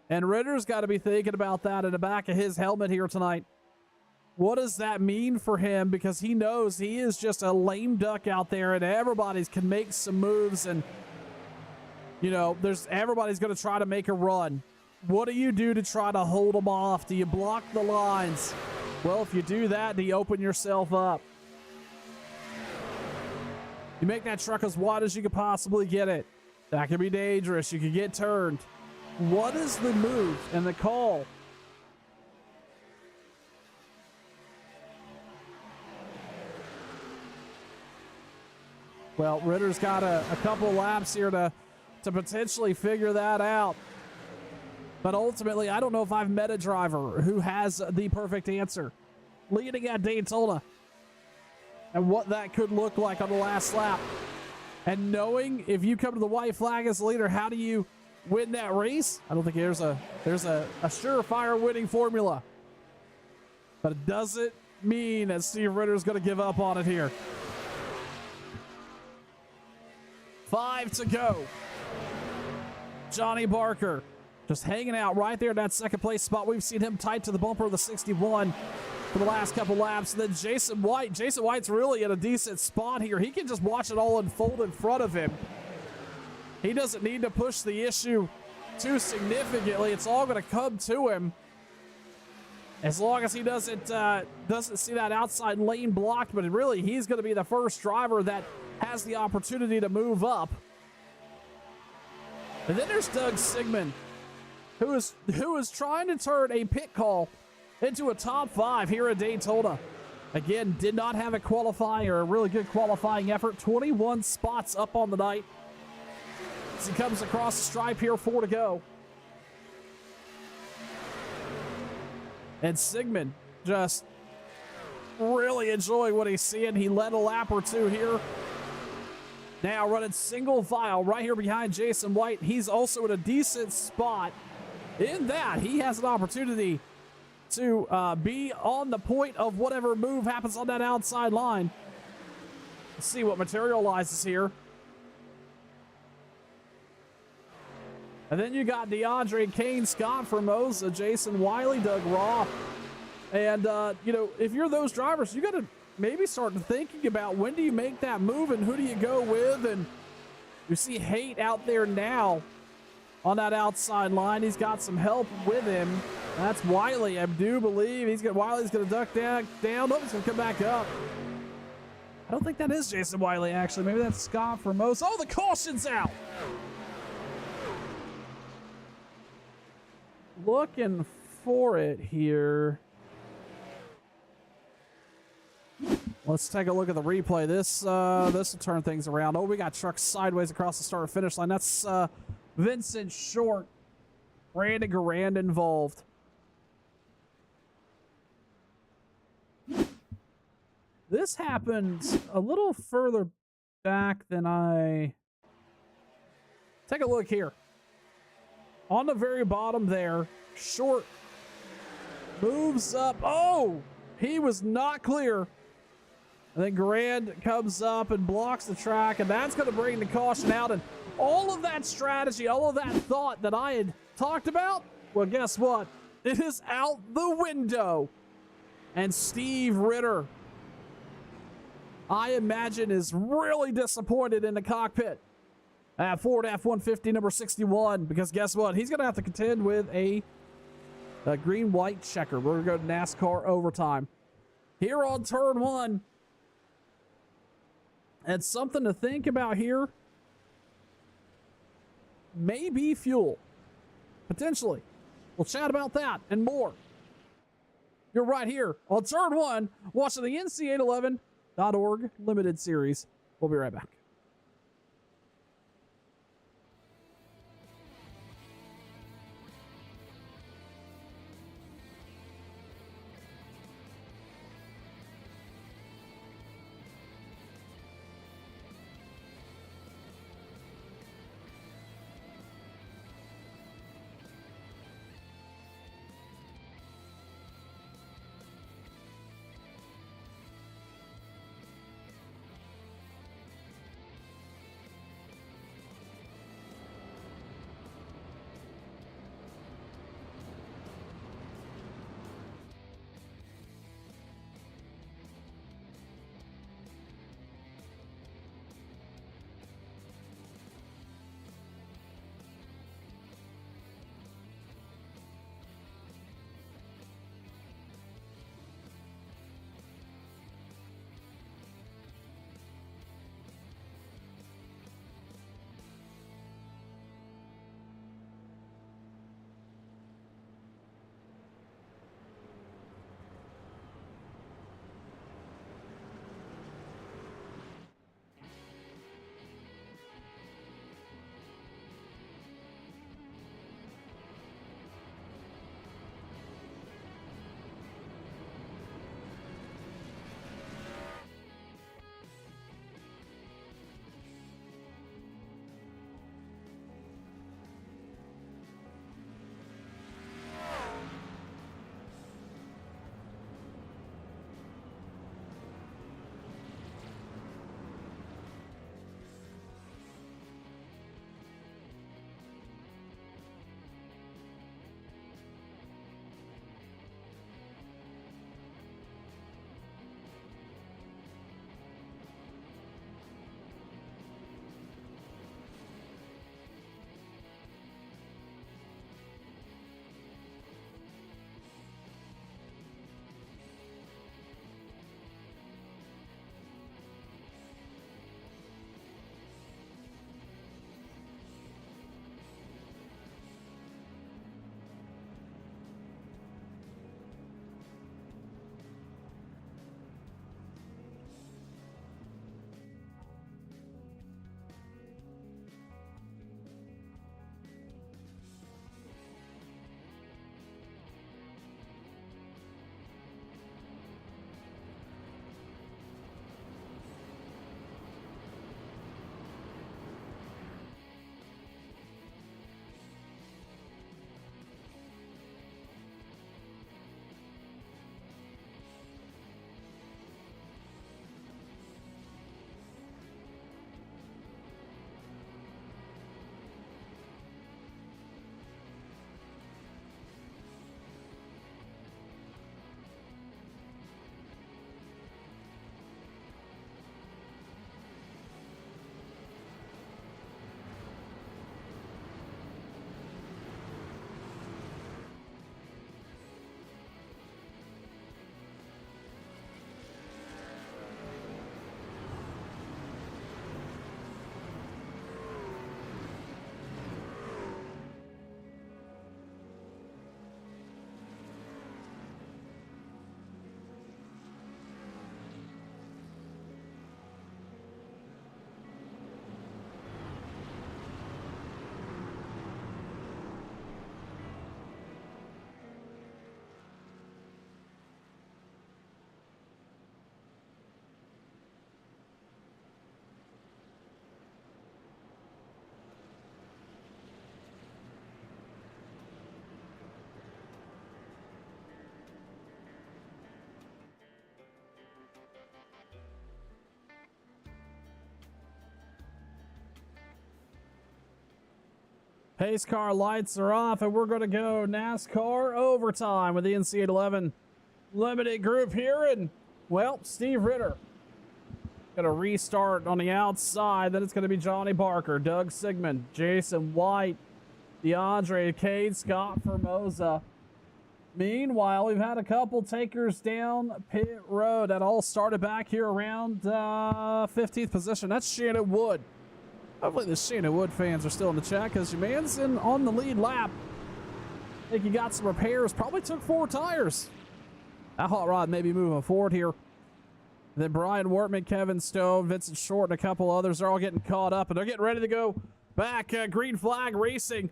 And Ritter's got to be thinking about that in the back of his helmet here tonight. What does that mean for him? Because he knows he is just a lame duck out there, and everybody can make some moves, and you know, everybody's going to try to make a run. What do you do to try to hold them off? Do you block the lines? Well, if you do that, do you open yourself up? You make that truck as wide as you could possibly get it. That could be dangerous. You could get turned. What is the move and the call? Well, Ritter's got a couple laps here to potentially figure that out. But ultimately, I don't know if I've met a driver who has the perfect answer. Leading at Daytona and what that could look like on the last lap. And knowing if you come to the white flag as leader, how do you win that race? I don't think there's a surefire winning formula. But it doesn't mean that Steve Ritter's going to give up on it here. 5 to go. Johnny Barker just hanging out right there in that second place spot. We've seen him tight to the bumper of the 61 for the last couple laps. And then Jason White's really in a decent spot here. He can just watch it all unfold in front of him. He doesn't need to push the issue too significantly. It's all going to come to him as long as he doesn't see that outside lane blocked. But really, he's going to be the first driver that has the opportunity to move up. And then there's Doug Sigmund, who is trying to turn a pit call into a top 5 here at Daytona. Again, did not have a qualifying or a really good qualifying effort. 21 spots up on the night. As he comes across the stripe here, 4 to go. And Sigmund just really enjoying what he's seeing. He led a lap or two here. Now running single file right here behind Jason White. He's also in a decent spot in that he has an opportunity to be on the point of whatever move happens on that outside line. Let's see what materializes here. And then you got DeAndre Kane, Scott Formosa, Jason Wiley, Doug Roth. And, you know, if you're those drivers, you got to maybe start thinking about when do you make that move and who do you go with. And you see Haight out there now on that outside line. He's got some help with him. That's Wiley, I do believe. Wiley's going to duck down. Oh, he's going to come back up. I don't think that is Jason Wiley, actually. Maybe that's Scott Formosa. Oh, the caution's out. Looking for it here. Let's take a look at the replay. This will turn things around. Oh, we got trucks sideways across the start finish line. That's Vincent Short. Brandon Garand involved. This happened a little further back than I... Take a look here. On the very bottom there, Short moves up. Oh, he was not clear. And then Garand comes up and blocks the track, and that's going to bring the caution out. And all of that strategy, all of that thought that I had talked about, well, guess what? It is out the window. And Steve Ritter, I imagine, is really disappointed in the cockpit at Ford F-150 number 61, because guess what? He's going to have to contend with a green-white checker. We're going to go to NASCAR overtime. Here on turn one, and something to think about here, maybe fuel. Potentially. We'll chat about that and more. You're right here on turn one, watching the NC811.org Limited Series. We'll be right back. Pace car lights are off, and we're going to go NASCAR overtime with the NC811 limited group here. And, well, Steve Ritter going to restart on the outside. Then it's going to be Johnny Barker, Doug Sigmund, Jason White, DeAndre Cade, Scott Formosa. Meanwhile, we've had a couple takers down pit road. That all started back here around 15th position. That's Shannon Wood. Hopefully the Shannon Wood fans are still in the chat, because your man's on the lead lap. I think he got some repairs. Probably took 4 tires. That hot rod may be moving forward here. Then Brian Wortman, Kevin Stone, Vincent Short, and a couple others are all getting caught up, and they're getting ready to go back. Green flag racing.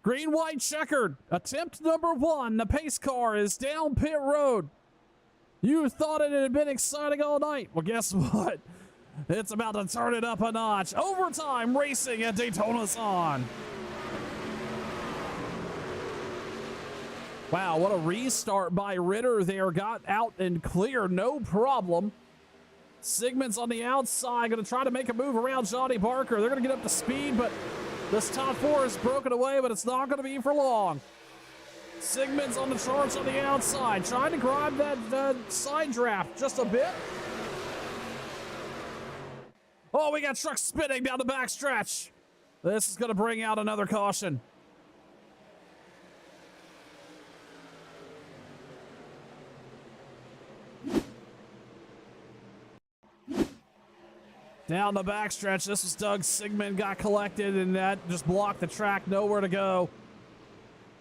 Green, white, checkered. Attempt number 1. The pace car is down pit road. You thought it had been exciting all night. Well, guess what? It's about to turn it up a notch. Overtime racing at Daytona's on. Wow, what a restart by Ritter there. Got out and clear, no problem. Sigmund's on the outside, going to try to make a move around Johnny Barker. They're going to get up to speed, but this top 4 is broken away, but it's not going to be for long. Sigmund's on the charge on the outside, trying to grab that side draft just a bit. Oh, we got trucks spinning down the backstretch. This is going to bring out another caution. Down the backstretch, this was Doug Sigmund, got collected, and that just blocked the track, nowhere to go.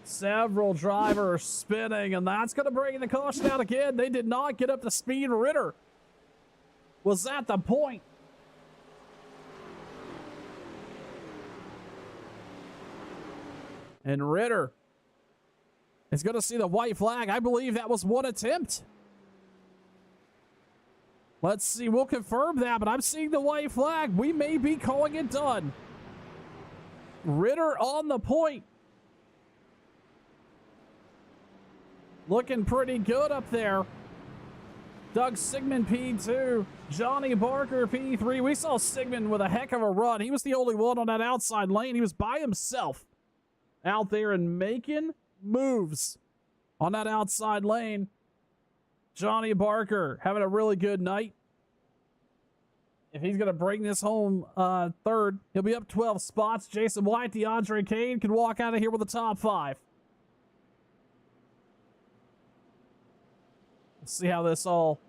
Several drivers spinning, and that's going to bring the caution out again. They did not get up to speed. Ritter was at the point. And Ritter is going to see the white flag. I believe that was one attempt. Let's see. We'll confirm that, but I'm seeing the white flag. We may be calling it done. Ritter on the point. Looking pretty good up there. Doug Sigmund P2. Johnny Barker P3. We saw Sigmund with a heck of a run. He was the only one on that outside lane. He was by himself out there and making moves on that outside lane. Johnny Barker having a really good night. If he's going to bring this home third, he'll be up 12 spots. Jason White, DeAndre Cade can walk out of here with the top 5. Let's see how this all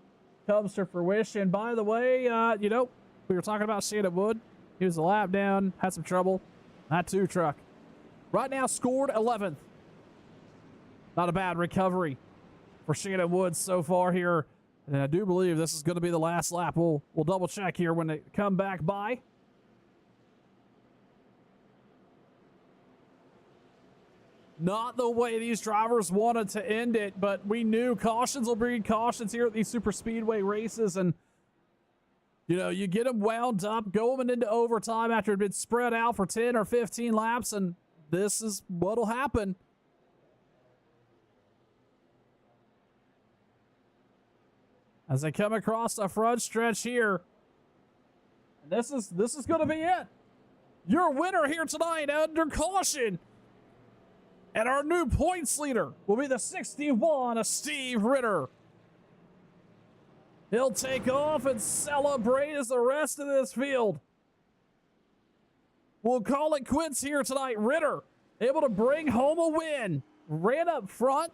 comes to fruition. By the way, you know, we were talking about Shannon Wood. He was a lap down, had some trouble. That 2 truck. Right now, scored 11th. Not a bad recovery for Shannon Woods so far here. And I do believe this is going to be the last lap. We'll double check here when they come back by. Not the way these drivers wanted to end it, but we knew cautions will breed cautions here at these super speedway races. And, you know, you get them wound up, going into overtime after it had been spread out for 10 or 15 laps, and this is what'll happen. As they come across the front stretch here. This is going to be it. Your winner here tonight under caution. And our new points leader will be the 61 of Steve Ritter. He'll take off and celebrate as the rest of this field. We'll call it quits here tonight. Ritter able to bring home a win. Ran up front.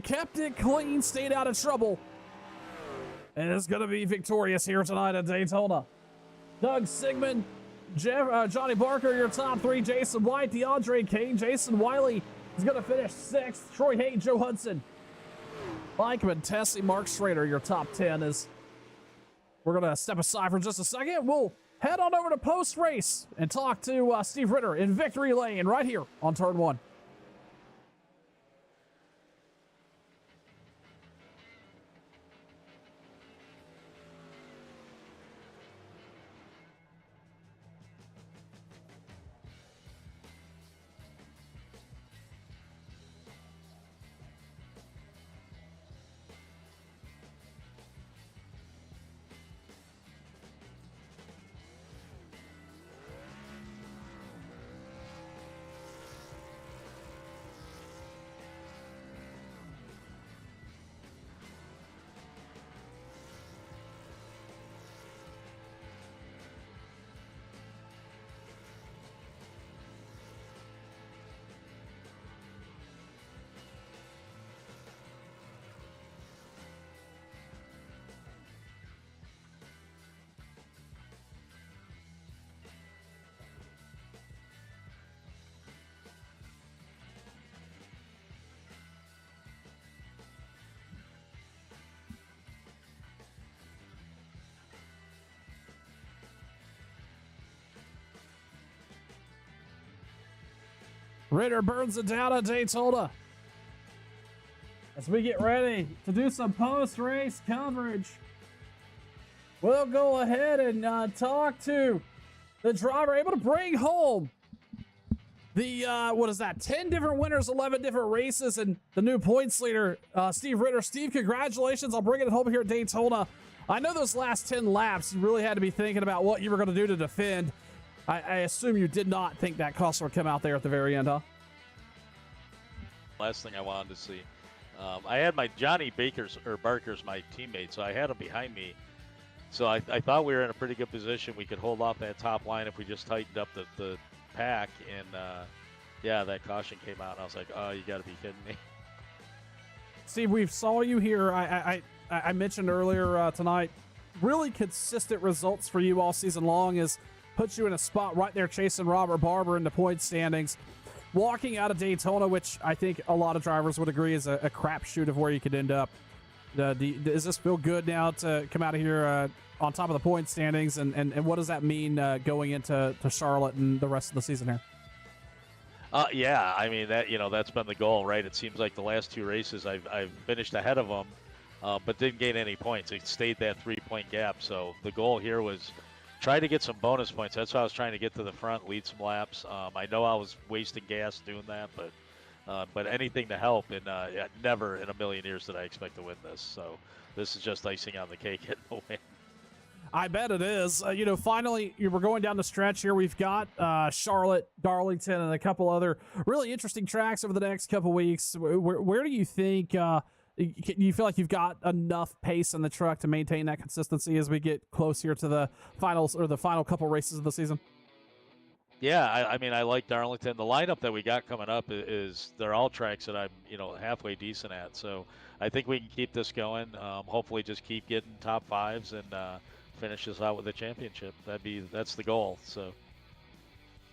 Kept it clean, stayed out of trouble, and is going to be victorious here tonight at Daytona. Doug Sigmund, Johnny Barker, your top 3. Jason White, DeAndre Cade, Jason Wiley is going to finish 6th. Troy Hayden, Joe Hudson, Mike Montesi, Mark Schrader, your top 10. Is we're going to step aside for just a second. We'll head on over to post-race and talk to Steve Ritter in victory lane right here on Turn 1. Ritter burns it down at Daytona. As we get ready to do some post-race coverage, we'll go ahead and talk to the driver able to bring home the, 10 different winners, 11 different races, and the new points leader, Steve Ritter. Steve, congratulations on bringing it home here at Daytona. I know those last 10 laps, you really had to be thinking about what you were going to do to defend. I assume you did not think that caution would come out there at the very end, huh? Last thing I wanted to see. I had my Johnny Barker's my teammate, so I had him behind me. So I thought we were in a pretty good position. We could hold off that top line if we just tightened up the pack. And, yeah, that caution came out, and I was like, oh, you got to be kidding me. Steve, we saw you here. I mentioned earlier tonight, really consistent results for you all season long has put you in a spot right there chasing Robert Barber in the point standings. Walking out of Daytona, which I think a lot of drivers would agree is a crapshoot of where you could end up. Does this feel good now to come out of here on top of the point standings? And what does that mean going into Charlotte and the rest of the season here? Yeah, I mean, that's been the goal, right? It seems like the last two races I've finished ahead of them, but didn't gain any points. It stayed that 3-point gap. So the goal here was try to get some bonus points. That's why I was trying to get to the front, lead some laps. I know I was wasting gas doing that, but anything to help. And never in a million years did I expect to win this. So this is just icing on the cake hitting the win. I bet it is. Finally, we're going down the stretch here. We've got Charlotte, Darlington, and a couple other really interesting tracks over the next couple weeks. Where do you think you feel like you've got enough pace in the truck to maintain that consistency as we get close here to the finals or the final couple races of the season? Yeah, I mean, I like Darlington. The lineup that we got coming up is they're all tracks that I'm, halfway decent at. So I think we can keep this going. Hopefully just keep getting top fives and finish this out with a championship. That's the goal. So.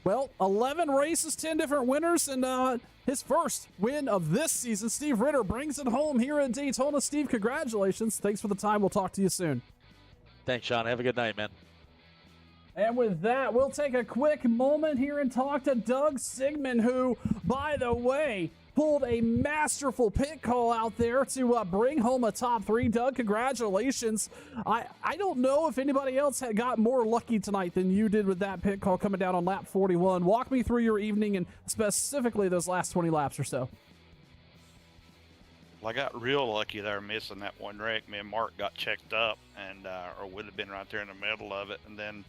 Well, 11 races, 10 different winners, and his first win of this season. Steve Ritter brings it home here in Daytona. Steve, congratulations. Thanks for the time. We'll talk to you soon. Thanks, Sean. Have a good night, man. And with that, we'll take a quick moment here and talk to Doug Sigmund, who, by the way, pulled a masterful pit call out there to bring home a top 3. Doug, congratulations. I don't know if anybody else had got more lucky tonight than you did with that pit call coming down on lap 41. Walk me through your evening and specifically those last 20 laps or so. Well, I got real lucky there missing that one wreck. Me and Mark got checked up and or would have been right there in the middle of it. And then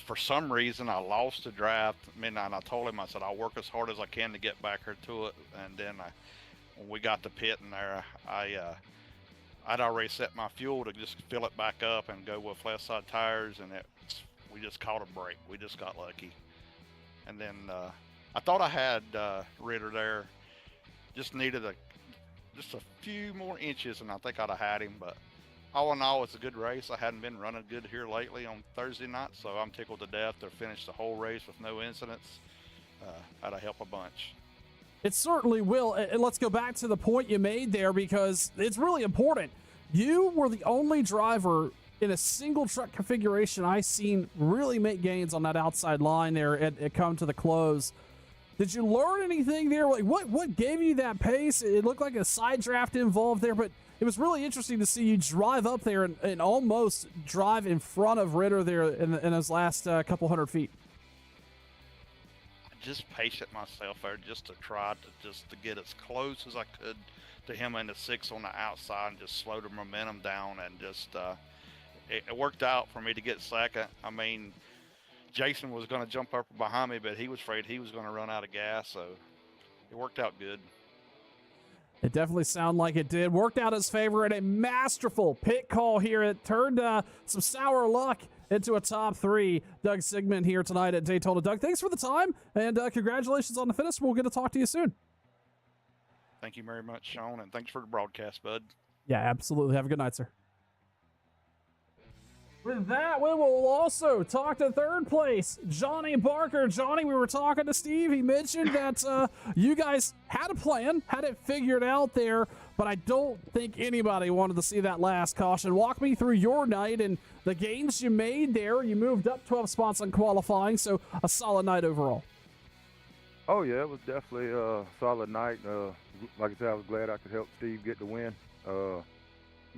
for some reason, I lost the draft at midnight. I told him, I said, I'll work as hard as I can to get back here to it. And then when we got to pit in there, I'd already set my fuel to just fill it back up and go with left side tires. And we just caught a break. We just got lucky. And then I thought I had Ritter there. Just needed just a few more inches, and I think I'd have had him. But all in all, it's a good race. I hadn't been running good here lately on Thursday night, so I'm tickled to death to finish the whole race with no incidents. That'll help a bunch. It certainly will. And let's go back to the point you made there, because it's really important. You were the only driver in a single truck configuration I've seen really make gains on that outside line there and come to the close. Did you learn anything there? Like what gave you that pace? It looked like a side draft involved there, but it was really interesting to see you drive up there and almost drive in front of Ritter there in those last couple hundred feet. I just paced myself there just to try to get as close as I could to him in the 6 on the outside and just slow the momentum down, and just it worked out for me to get second. I mean, Jason was going to jump up behind me, but he was afraid he was going to run out of gas, so it worked out good. It definitely sounded like it did. Worked out his favor, and a masterful pit call here. It turned some sour luck into a top 3. Doug Sigmund here tonight at Daytona. Doug, thanks for the time, and congratulations on the finish. We'll get to talk to you soon. Thank you very much, Sean, and thanks for the broadcast, bud. Yeah, absolutely. Have a good night, sir. With that, we will also talk to third place, Johnny Barker. Johnny, we were talking to Steve. He mentioned that you guys had a plan, had it figured out there, but I don't think anybody wanted to see that last caution. Walk me through your night and the gains you made there. You moved up 12 spots on qualifying, so a solid night overall. Oh yeah, it was definitely a solid night. Like I said, I was glad I could help Steve get the win.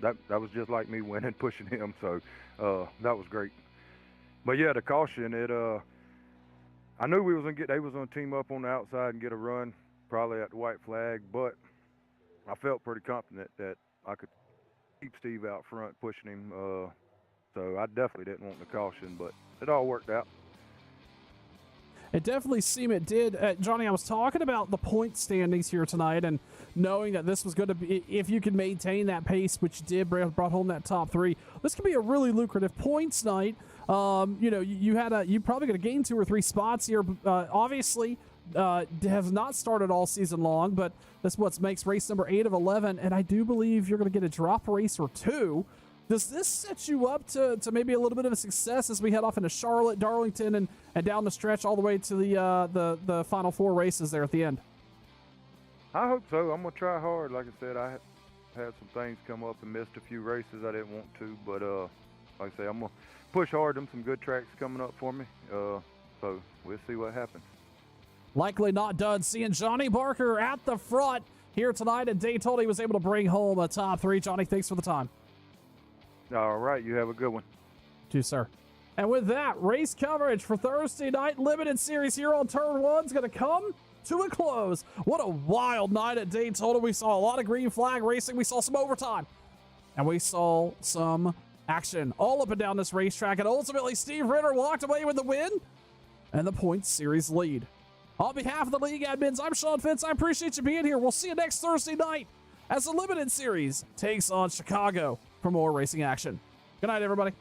That was just like me winning, pushing him. So that was great. But yeah, the caution, I knew they was gonna team up on the outside and get a run, probably at the white flag. But I felt pretty confident that I could keep Steve out front, pushing him. So I definitely didn't want the caution, but it all worked out. It definitely seemed it did. Johnny, I was talking about the point standings here tonight and knowing that this was going to be, if you can maintain that pace, which you did, brought home that top three, this could be a really lucrative points night. You probably going to gain 2 or 3 spots here. Obviously, has not started all season long, but that's what makes race number 8 of 11, and I do believe you're going to get a drop race or 2. Does this set you up to maybe a little bit of a success as we head off into Charlotte, Darlington, and down the stretch all the way to the final 4 races there at the end? I hope so. I'm gonna try hard. Like I said, I had some things come up and missed a few races I didn't want to, but like I say, I'm gonna push hard. Them some good tracks coming up for me. So we'll see what happens. Likely not done seeing Johnny Barker at the front here tonight at Daytona. He was able to bring home a top 3. Johnny, thanks for the time. All right, you have a good one. Too, sir. And with that, race coverage for Thursday night limited series here on Turn 1 is going to come to a close. What a wild night at Daytona. We saw a lot of green flag racing. We saw some overtime. And we saw some action all up and down this racetrack. And ultimately, Steve Ritter walked away with the win and the points series lead. On behalf of the league admins, I'm Sean Fitz. I appreciate you being here. We'll see you next Thursday night as the limited series takes on Chicago for more racing action. Good night, everybody.